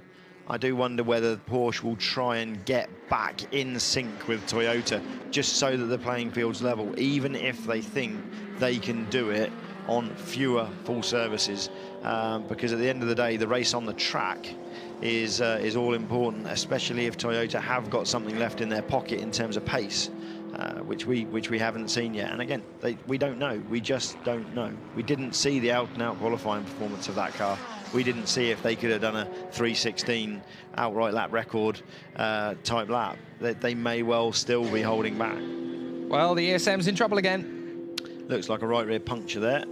I do wonder whether Porsche will try and get back in sync with Toyota, just so that the playing field's level, even if they think they can do it on fewer full services, because at the end of the day, the race on the track is all important, especially if Toyota have got something left in their pocket in terms of pace, which we haven't seen yet. And again, we don't know. We just don't know. We didn't see the out-and-out qualifying performance of that car. We didn't see if they could have done a 3:16 outright lap record type lap. They may well still be holding back. Well, the ESM's in trouble again. Looks like a right rear puncture there.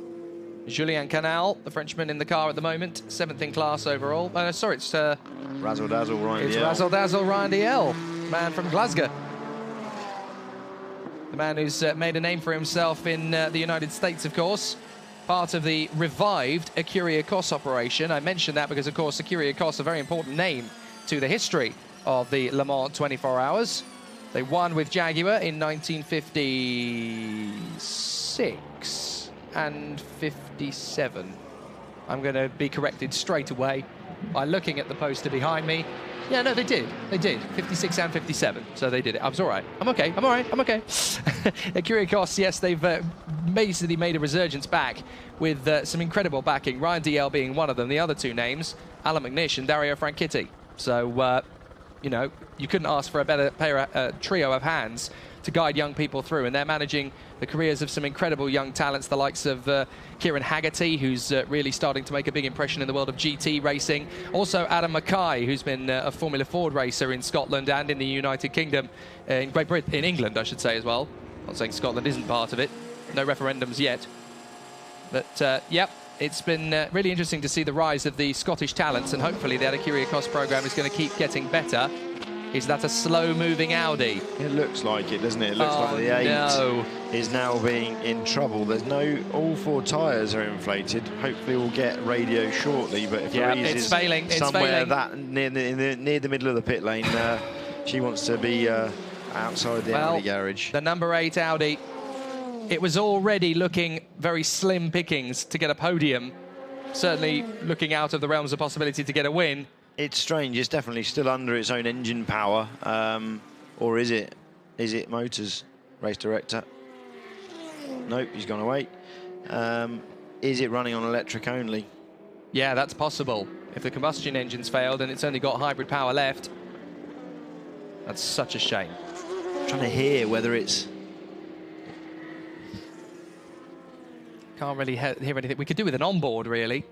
Julien Canal, the Frenchman in the car at the moment, 7th in class overall. Sorry, it's Razzle Dazzle Ryan Diel. Razzle Dazzle Ryan Diel, man from Glasgow. The man who's made a name for himself in the United States, of course. Part of the revived Écurie Écosse operation. I mentioned that because, of course, Écurie Écosse, a very important name to the history of the Le Mans 24 Hours. They won with Jaguar in 1956 and 57. I'm going to be corrected straight away by looking at the poster behind me. Yeah, no, they did. They did. 56 and 57. So they did it. I was all right. I'm okay. I'm all right. I'm okay. Écurie Écosse, yes, they've basically made a resurgence back with some incredible backing. Ryan Diel being one of them. The other two names, Alan McNish and Dario Franchitti. So, you know, you couldn't ask for a better trio of hands to guide young people through, and they're managing the careers of some incredible young talents, the likes of Kieran Haggerty, who's really starting to make a big impression in the world of GT racing. Also Adam Mackay, who's been a Formula Ford racer in Scotland and in the United Kingdom, in Great Britain, in England, I should say as well. Not saying Scotland isn't part of it. No referendums yet. But, yep, it's been really interesting to see the rise of the Scottish talents, and hopefully the Écurie Écosse programme is going to keep getting better. Is that a slow-moving Audi? It looks like it, doesn't it? It looks like the 8 is now being in trouble. There's all 4 tyres are inflated. Hopefully we'll get radio shortly, but if Louise is failing. somewhere that near the middle of the pit lane, she wants to be outside the Audi garage. The number 8 Audi, it was already looking very slim pickings to get a podium. Certainly looking out of the realms of possibility to get a win. It's strange. It's definitely still under its own engine power, or is it? Is it motors? Race director. Nope, he's gone away. Is it running on electric only? Yeah, that's possible. If the combustion engine's failed and it's only got hybrid power left, that's such a shame. I'm trying to hear whether it's. Can't really hear anything. We could do with an onboard, really,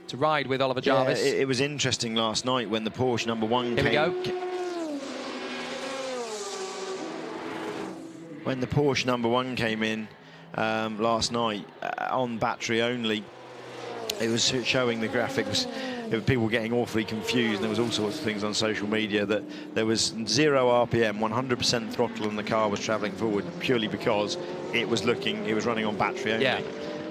to ride with Oliver Jarvis. Yeah, it was interesting last night when the Porsche number 1 came. Here we go. When the Porsche number 1 came in last night on battery only, it was showing the graphics. People getting awfully confused. There was all sorts of things on social media that there was 0 RPM, 100% throttle, and the car was travelling forward purely because it was running on battery only. Yeah.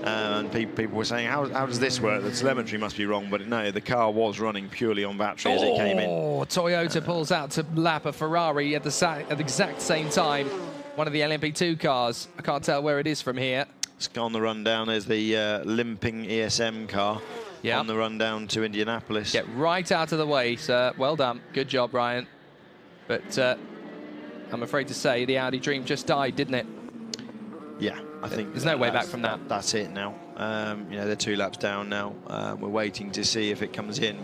And people were saying, how does this work? The telemetry must be wrong, but no, the car was running purely on battery as it came in. Toyota pulls out to lap a Ferrari at the exact same time. One of the LMP2 cars. I can't tell where it is from here. It's on the run down. There's the limping ESM car on the run down to Indianapolis. Get right out of the way, sir. Well done. Good job, Ryan. But I'm afraid to say the Audi dream just died, didn't it? Yeah, I think there's no way back from that. That's it now. You know, they're 2 laps down now. We're waiting to see if it comes in.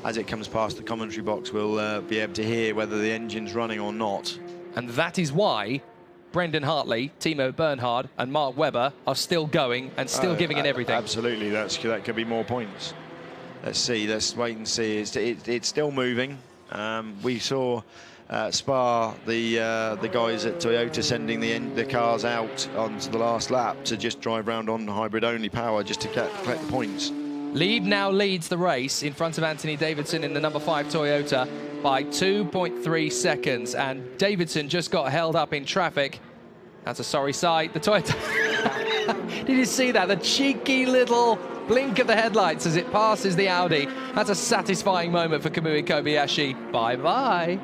As it comes past the commentary box, we'll be able to hear whether the engine's running or not. And that is why Brendan Hartley, Timo Bernhard and Mark Webber are still going and still giving it everything. Absolutely, that could be more points. Let's see, let's wait and see. It's still moving. We saw Spa, the guys at Toyota sending the cars out onto the last lap to just drive around on hybrid-only power just to collect the points. Lead now leads the race in front of Anthony Davidson in the number 5 Toyota by 2.3 seconds, and Davidson just got held up in traffic. That's a sorry sight. The Toyota. Did you see that? The cheeky little blink of the headlights as it passes the Audi. That's a satisfying moment for Kamui Kobayashi. Bye-bye.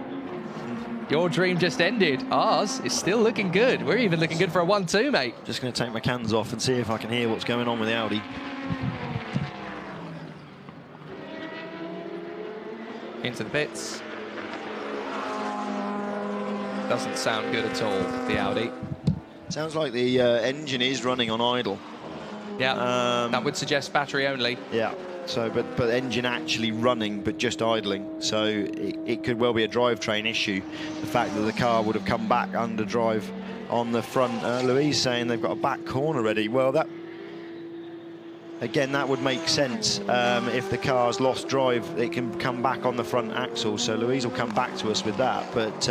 Your dream just ended. Ours is still looking good. We're even looking good for a 1-2, mate. Just going to take my cans off and see if I can hear what's going on with the Audi. Into the pits. Doesn't sound good at all, the Audi. Sounds like the engine is running on idle. Yeah, that would suggest battery only. Yeah, so but engine actually running, but just idling. So it could well be a drivetrain issue. The fact that the car would have come back under drive on the front. Louise saying they've got a back corner ready. Well, that again, that would make sense. If the car's lost drive, it can come back on the front axle. So Louise will come back to us with that. But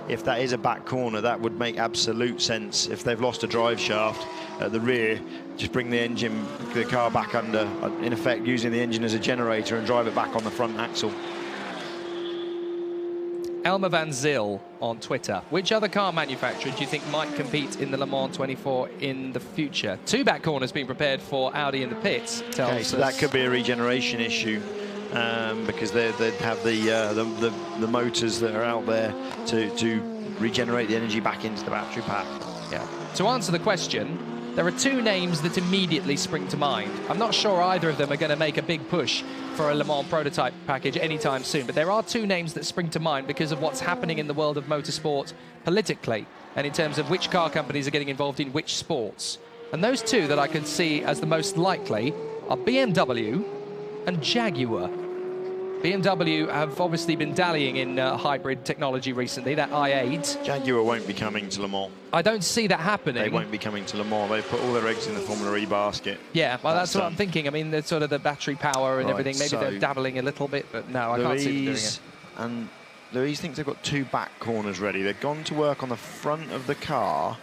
if that is a back corner, that would make absolute sense. If they've lost a drive shaft at the rear, just bring the car back under, in effect using the engine as a generator, and drive it back on the front axle. Elmer Van Zyl on Twitter. Which other car manufacturer do you think might compete in the Le Mans 24 in the future? 2 back corners being prepared for Audi in the pits. Okay, so that could be a regeneration issue because they'd have the motors that are out there to regenerate the energy back into the battery pack. Yeah. To answer the question, there are 2 names that immediately spring to mind. I'm not sure either of them are going to make a big push for a Le Mans prototype package anytime soon, but there are 2 names that spring to mind because of what's happening in the world of motorsport politically and in terms of which car companies are getting involved in which sports. And those 2 that I could see as the most likely are BMW and Jaguar. BMW have obviously been dallying in hybrid technology recently, that i8. Jaguar won't be coming to Le Mans. I don't see that happening. They won't be coming to Le Mans. They've put all their eggs in the Formula E basket. Yeah, well, that's what I'm thinking. I mean, the sort of the battery power and everything. Maybe they're dabbling a little bit, but no, I can't see them doing it. And Louise thinks they've got 2 back corners ready. They've gone to work on the front of the car.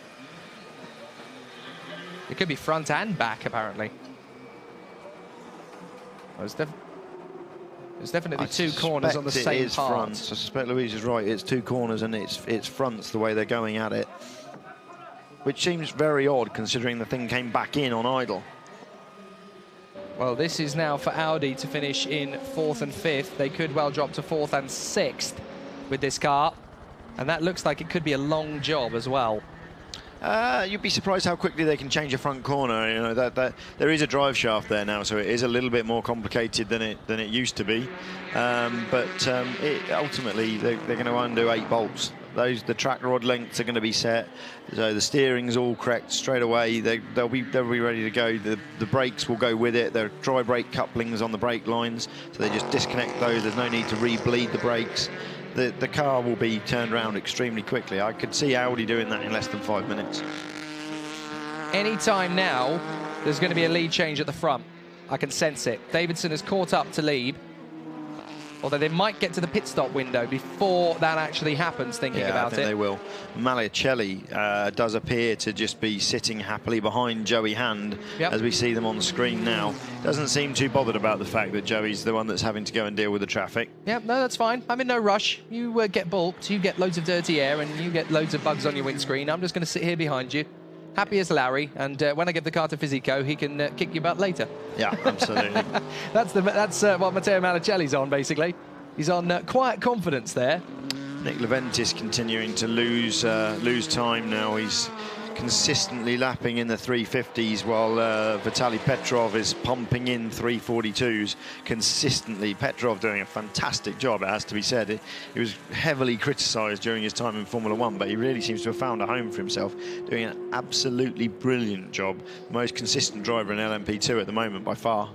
It could be front and back, apparently. There's definitely 2 corners on the same part. Fronts. I suspect Louise is right. It's 2 corners and it's fronts the way they're going at it, which seems very odd considering the thing came back in on idle. Well, this is now for Audi to finish in 4th and 5th. They could well drop to 4th and 6th with this car, and that looks like it could be a long job as well. You'd be surprised how quickly they can change a front corner. You know that there is a drive shaft there now, so it is a little bit more complicated than it used to be. Ultimately, they're going to undo 8 bolts. The track rod lengths are going to be set, so the steering's all correct straight away. They'll be ready to go. The brakes will go with it. There are dry brake couplings on the brake lines, so they just disconnect those. There's no need to re-bleed the brakes. The car will be turned around extremely quickly. I could see Audi doing that in less than 5 minutes. Any time now, there's going to be a lead change at the front. I can sense it. Davidson has caught up to lead, although they might get to the pit stop window before that actually happens, thinking about I think they will. Magliacelli does appear to just be sitting happily behind Joey Hand as we see them on the screen now. Doesn't seem too bothered about the fact that Joey's the one that's having to go and deal with the traffic. Yeah, no, that's fine. I'm in no rush. You get balked, you get loads of dirty air, and you get loads of bugs on your windscreen. I'm just going to sit here behind you, happy as Larry, and when I give the car to Fisico, he can kick your butt later. Yeah, absolutely. That's what Matteo Malicelli's on, basically. He's on quiet confidence there. Nick Leventis continuing to lose time now. He's consistently lapping in the 350s while Vitaly Petrov is pumping in 342s consistently. Petrov doing a fantastic job, it has to be said. He was heavily criticised during his time in Formula 1, but he really seems to have found a home for himself, doing an absolutely brilliant job. The most consistent driver in LMP2 at the moment by far.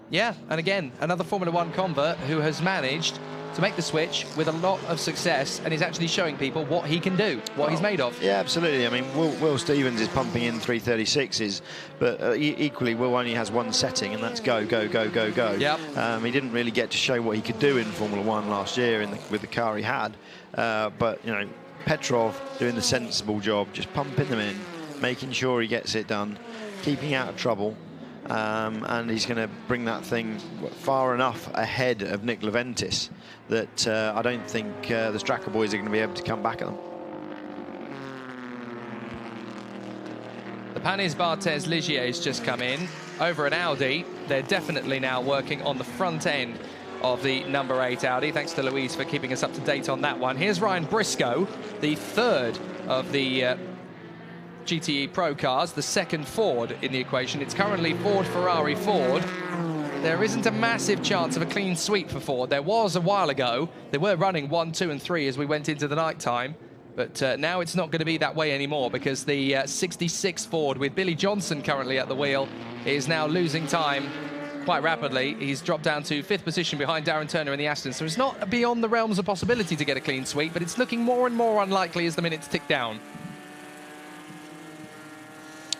Yeah, and again, another Formula 1 convert who has managed to make the switch with a lot of success, and he's actually showing people what he can do, what he's made of. Yeah, absolutely. I mean, Will Stevens is pumping in 336s, but equally, Will only has one setting, and that's go, go, go, go, go. Yep. He didn't really get to show what he could do in Formula 1 last year with the car he had. But, you know, Petrov doing the sensible job, just pumping them in, making sure he gets it done, keeping out of trouble. And he's going to bring that thing far enough ahead of Nick Leventis that I don't think the Straka boys are going to be able to come back at them. The Panis Barthez Ligier has just come in over an Audi. They're definitely now working on the front end of the number 8 Audi. Thanks to Louise for keeping us up to date on that one. Here's Ryan Briscoe, the 3rd of the GTE Pro cars, the 2nd Ford in the equation. It's currently Ford, Ferrari, Ford. there isn't a massive chance of a clean sweep for Ford. There was a while ago. They were running 1, 2 and 3 as we went into the night time. But now it's not going to be that way anymore, because the 66 Ford, with Billy Johnson currently at the wheel, is now losing time quite rapidly. He's dropped down to 5th position behind Darren Turner in the Aston. So it's not beyond the realms of possibility to get a clean sweep, but it's looking more and more unlikely as the minutes tick down.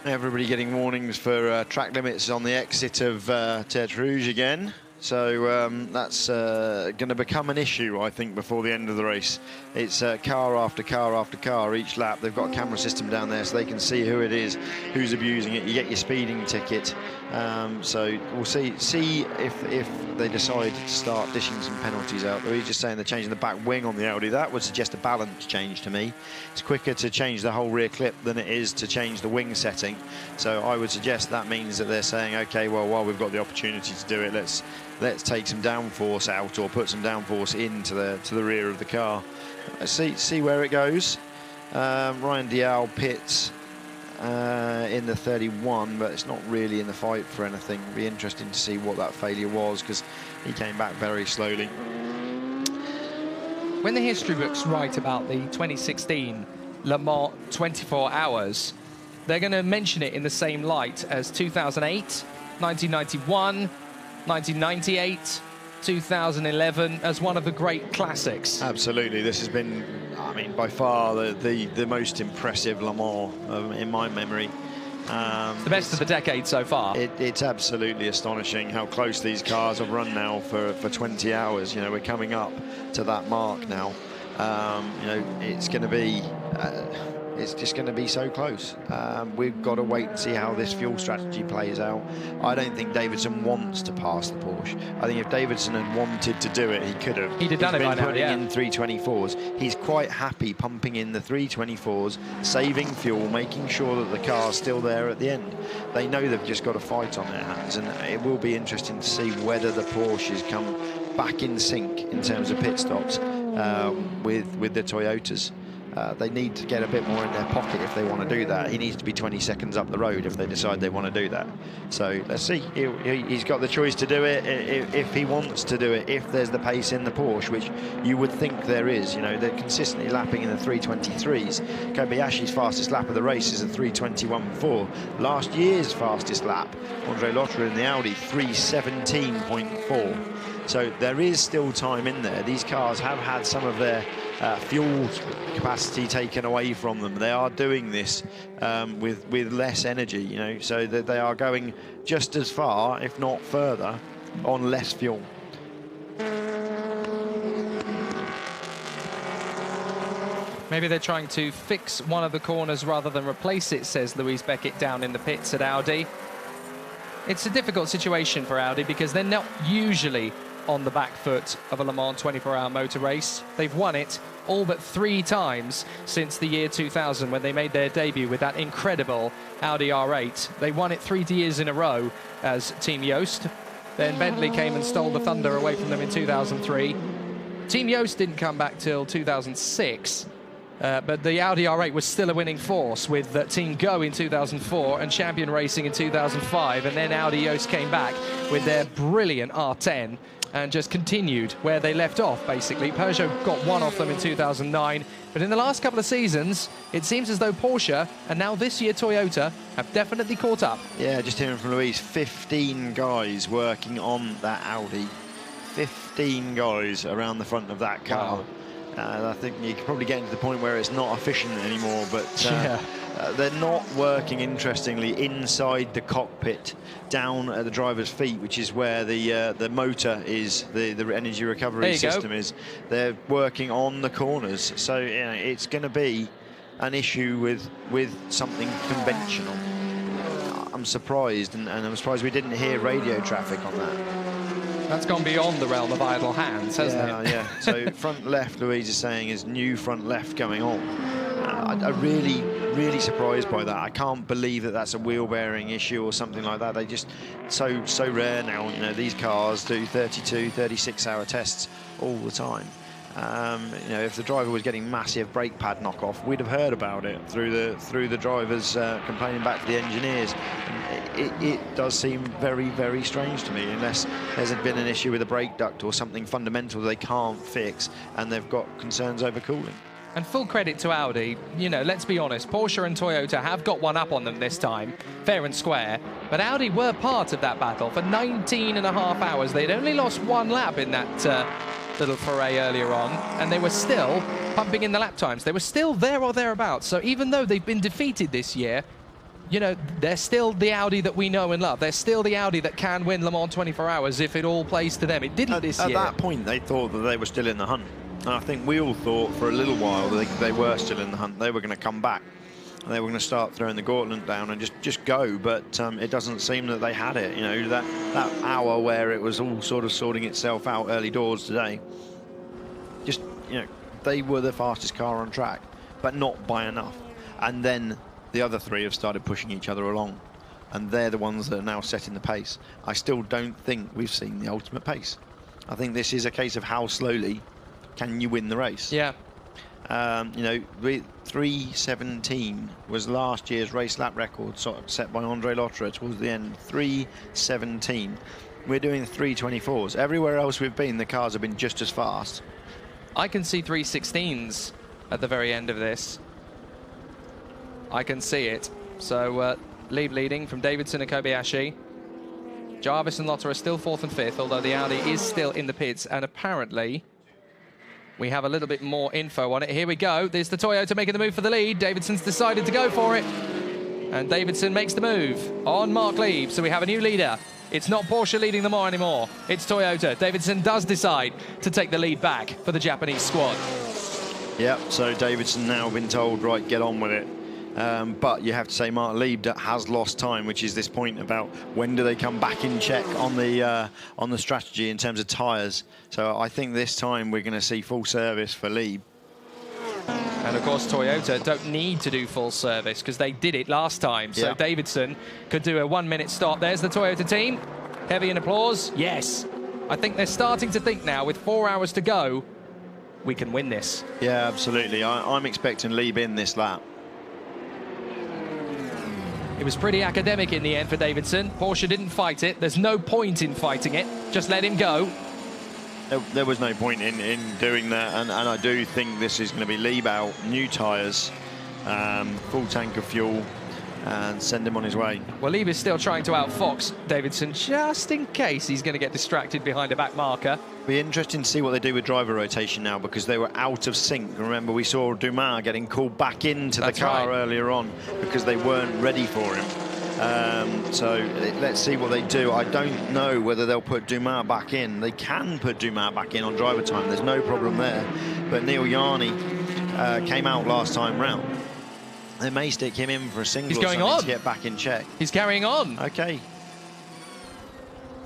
Everybody getting warnings for track limits on the exit of Tertre Rouge again. So that's going to become an issue, I think, before the end of the race. It's car after car after car each lap. They've got a camera system down there so they can see who it is, who's abusing it. You get your speeding ticket. So we'll see if they decide to start dishing some penalties out. They're just saying they're changing the back wing on the Audi. That would suggest a balance change to me. It's quicker to change the whole rear clip than it is to change the wing setting. So I would suggest that means that they're saying, OK, well, while we've got the opportunity to do it, let's take some downforce out, or put some downforce into the rear of the car. Let's see where it goes. Ryan Dial pits in the 31, but it's not really in the fight for anything. It'll be interesting to see what that failure was, because he came back very slowly. When the history books write about the 2016 Le Mans 24 hours, they're going to mention it in the same light as 2008, 1991, 1998, 2011 as one of the great classics. Absolutely, this has been, I mean, by far the most impressive Le Mans in my memory. It's the best of the decade so far. It's absolutely astonishing how close these cars have run now for 20 hours. You know, we're coming up to that mark now. You know, it's going to be. It's just going to be so close. We've got to wait and see how this fuel strategy plays out. I don't think Davidson wants to pass the Porsche. I think if Davidson had wanted to do it, he could have. He'd have done it by now, yeah. He's been putting in 324s. He's quite happy pumping in the 324s, saving fuel, making sure that the car's still there at the end. They know they've just got a fight on their hands, and it will be interesting to see whether the Porsches come back in sync in terms of pit stops with the Toyotas. They need to get a bit more in their pocket if they want to do that. He needs to be 20 seconds up the road if they decide they want to do that. So let's see. He's got the choice to do it if he wants to do it, if there's the pace in the Porsche, which you would think there is. You know, they're consistently lapping in the 323s. Kobayashi's fastest lap of the race is a 321.4. Last year's fastest lap, Andre Lotterer in the Audi, 317.4. So there is still time in there. These cars have had some of their fuel capacity taken away from them. They are doing this with less energy, you know, so that they are going just as far, if not further, on less fuel. Maybe they're trying to fix one of the corners rather than replace it, says Louise Beckett down in the pits at Audi. It's a difficult situation for Audi because they're not usually on the back foot of a Le Mans 24-hour motor race. They've won it all but 3 times since the year 2000, when they made their debut with that incredible Audi R8. They won it 3 years in a row as Team Yost. Then Bentley came and stole the thunder away from them in 2003. Team Yost didn't come back till 2006. But the Audi R8 was still a winning force with Team Go in 2004 and Champion Racing in 2005. And then Audi Yost came back with their brilliant R10 and just continued where they left off, basically. Peugeot got one off them in 2009. But in the last couple of seasons, it seems as though Porsche, and now this year Toyota, have definitely caught up. Yeah, just hearing from Louise, 15 guys working on that Audi. 15 guys around the front of that car. Wow. I think you could probably get to the point where it's not efficient anymore, but they're not working, interestingly, inside the cockpit, down at the driver's feet, which is where the motor is, the energy recovery system is. They're working on the corners, so you know, it's going to be an issue with something conventional. I'm surprised, and I'm surprised we didn't hear radio traffic on that. That's gone beyond the realm of idle hands, hasn't it? Yeah. So front left, Louise is saying, is new front left going on. I'm really surprised by that. I can't believe that that's a wheel bearing issue or something like that. They just so rare now. You know, these cars do 32, 36-hour tests all the time. You know, if the driver was getting massive brake pad knockoff, we'd have heard about it through the drivers complaining back to the engineers. It does seem very, very strange to me, unless there's been an issue with a brake duct or something fundamental they can't fix, and they've got concerns over cooling. And full credit to Audi. You know, let's be honest, Porsche and Toyota have got one up on them this time, fair and square. But Audi were part of that battle for 19.5 hours. They'd only lost one lap in that little foray earlier on, and they were still pumping in the lap times. They were still there or thereabouts. So even though they've been defeated this year, you know, they're still the Audi that we know and love. They're still the Audi that can win Le Mans 24 Hours if it all plays to them. It didn't this year. At that point, they thought that they were still in the hunt. And I think we all thought for a little while that they were still in the hunt. They were going to come back. They were going to start throwing the gauntlet down and just go. But it doesn't seem that they had it. You know, that hour where it was all sort of sorting itself out early doors today. Just, you know, they were the fastest car on track, but not by enough. And then the other three have started pushing each other along, and they're the ones that are now setting the pace. I still don't think we've seen the ultimate pace. I think this is a case of how slowly can you win the race. Yeah. You know, 3:17 was last year's race lap record sort of set by Andre Lotterer towards the end. 3:17. We're doing 3:24s. Everywhere else we've been, the cars have been just as fast. I can see 3:16s at the very end of this. I can see it. So leading from Davidson and Kobayashi. Jarvis and Lotterer are still 4th and 5th, although the Audi is still in the pits, and apparently we have a little bit more info on it. Here we go. There's the Toyota making the move for the lead. Davidson's decided to go for it, and Davidson makes the move on Mark Lieb. So we have a new leader. It's not Porsche leading them all anymore. It's Toyota. Davidson does decide to take the lead back for the Japanese squad. Yep, so Davidson now been told, right, get on with it. But you have to say Mark Lieb has lost time, which is this point about when do they come back in check on the strategy in terms of tyres. So I think this time we're going to see full service for Lieb. And of course Toyota don't need to do full service because they did it last time. So yeah. Davidson could do a 1-minute stop. There's the Toyota team. Heavy in applause. Yes. I think they're starting to think now, with 4 hours to go, we can win this. Yeah, absolutely. I'm expecting Lieb in this lap. It was pretty academic in the end for Davidson. Porsche didn't fight it. There's no point in fighting it. Just let him go. There was no point in doing that, and I do think this is going to be Lieb out, new tyres, full tank of fuel, and send him on his way. Well, Lieb is still trying to outfox Davidson just in case he's going to get distracted behind a back marker. Be interesting to see what they do with driver rotation now, because they were out of sync. Remember, we saw Dumas getting called back into the car earlier on because they weren't ready for him. So let's see what they do. I don't know whether they'll put Dumas back in. They can put Dumas back in on driver time. There's no problem there. But Neil Yarni came out last time round. They may stick him in for a single or something to get back in check. He's carrying on. Okay.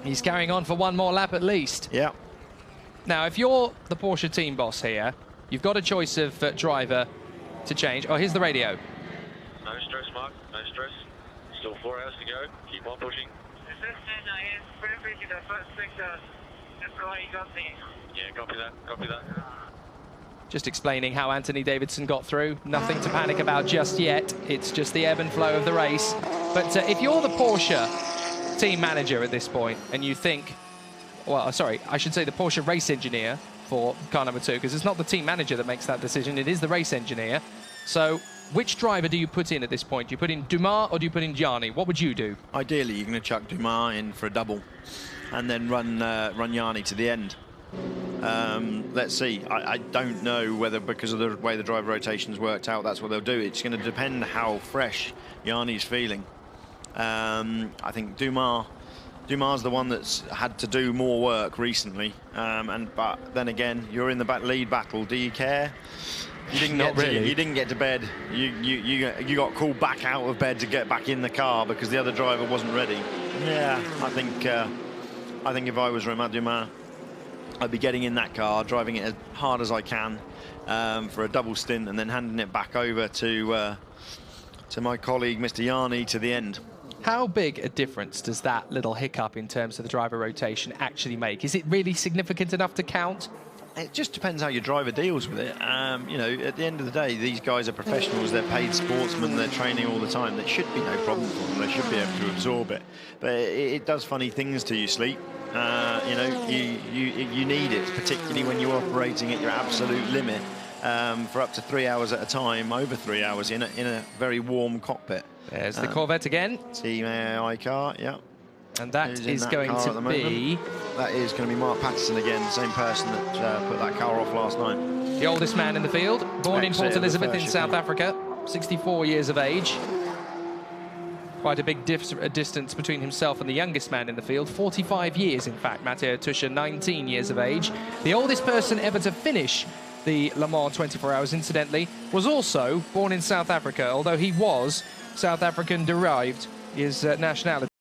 He's carrying on for one more lap at least. Yeah. Now, if you're the Porsche team boss here, you've got a choice of driver to change. Oh, here's the radio. No stress, Mark. No stress. Still 4 hours to go. Keep on pushing. Yeah, copy that. Copy that. Just explaining how Anthony Davidson got through. Nothing to panic about just yet. It's just the ebb and flow of the race. But if you're the Porsche team manager at this point and you think, well, sorry, I should say the Porsche race engineer for car number 2, because it's not the team manager that makes that decision, it is the race engineer. So which driver do you put in at this point? Do you put in Dumas or do you put in Yarni? What would you do? Ideally, you're going to chuck Dumas in for a double and then run Yarni to the end. Let's see. I don't know whether, because of the way the driver rotation's worked out, that's what they'll do. It's going to depend how fresh Yarni's feeling. I think Dumas the one that's had to do more work recently. But then again, you're in the lead battle. Do you care? You didn't get to bed. You got called back out of bed to get back in the car because the other driver wasn't ready. Yeah, I think if I was Romain Dumas, I'd be getting in that car, driving it as hard as I can for a double stint, and then handing it back over to my colleague, Mr. Yarni, to the end. How big a difference does that little hiccup in terms of the driver rotation actually make? Is it really significant enough to count? It just depends how your driver deals with it. You know, at the end of the day, these guys are professionals. They're paid sportsmen. They're training all the time. That should be no problem for them. They should be able to absorb it. But it does funny things to you, Sleep. You know, you need it, particularly when you're operating at your absolute limit for up to 3 hours at a time, over 3 hours in a very warm cockpit. There's the Corvette again. Team AI car, yeah. And that is going to be... That is going to be Mark Patterson again, the same person that put that car off last night. The oldest man in the field, born in Port Elizabeth in South Africa, 64 years of age. Quite a big distance between himself and the youngest man in the field, 45 years, in fact. Matteo Tuscia, 19 years of age. The oldest person ever to finish the Le Mans 24 Hours, incidentally, was also born in South Africa, although he was South African derived, his nationality.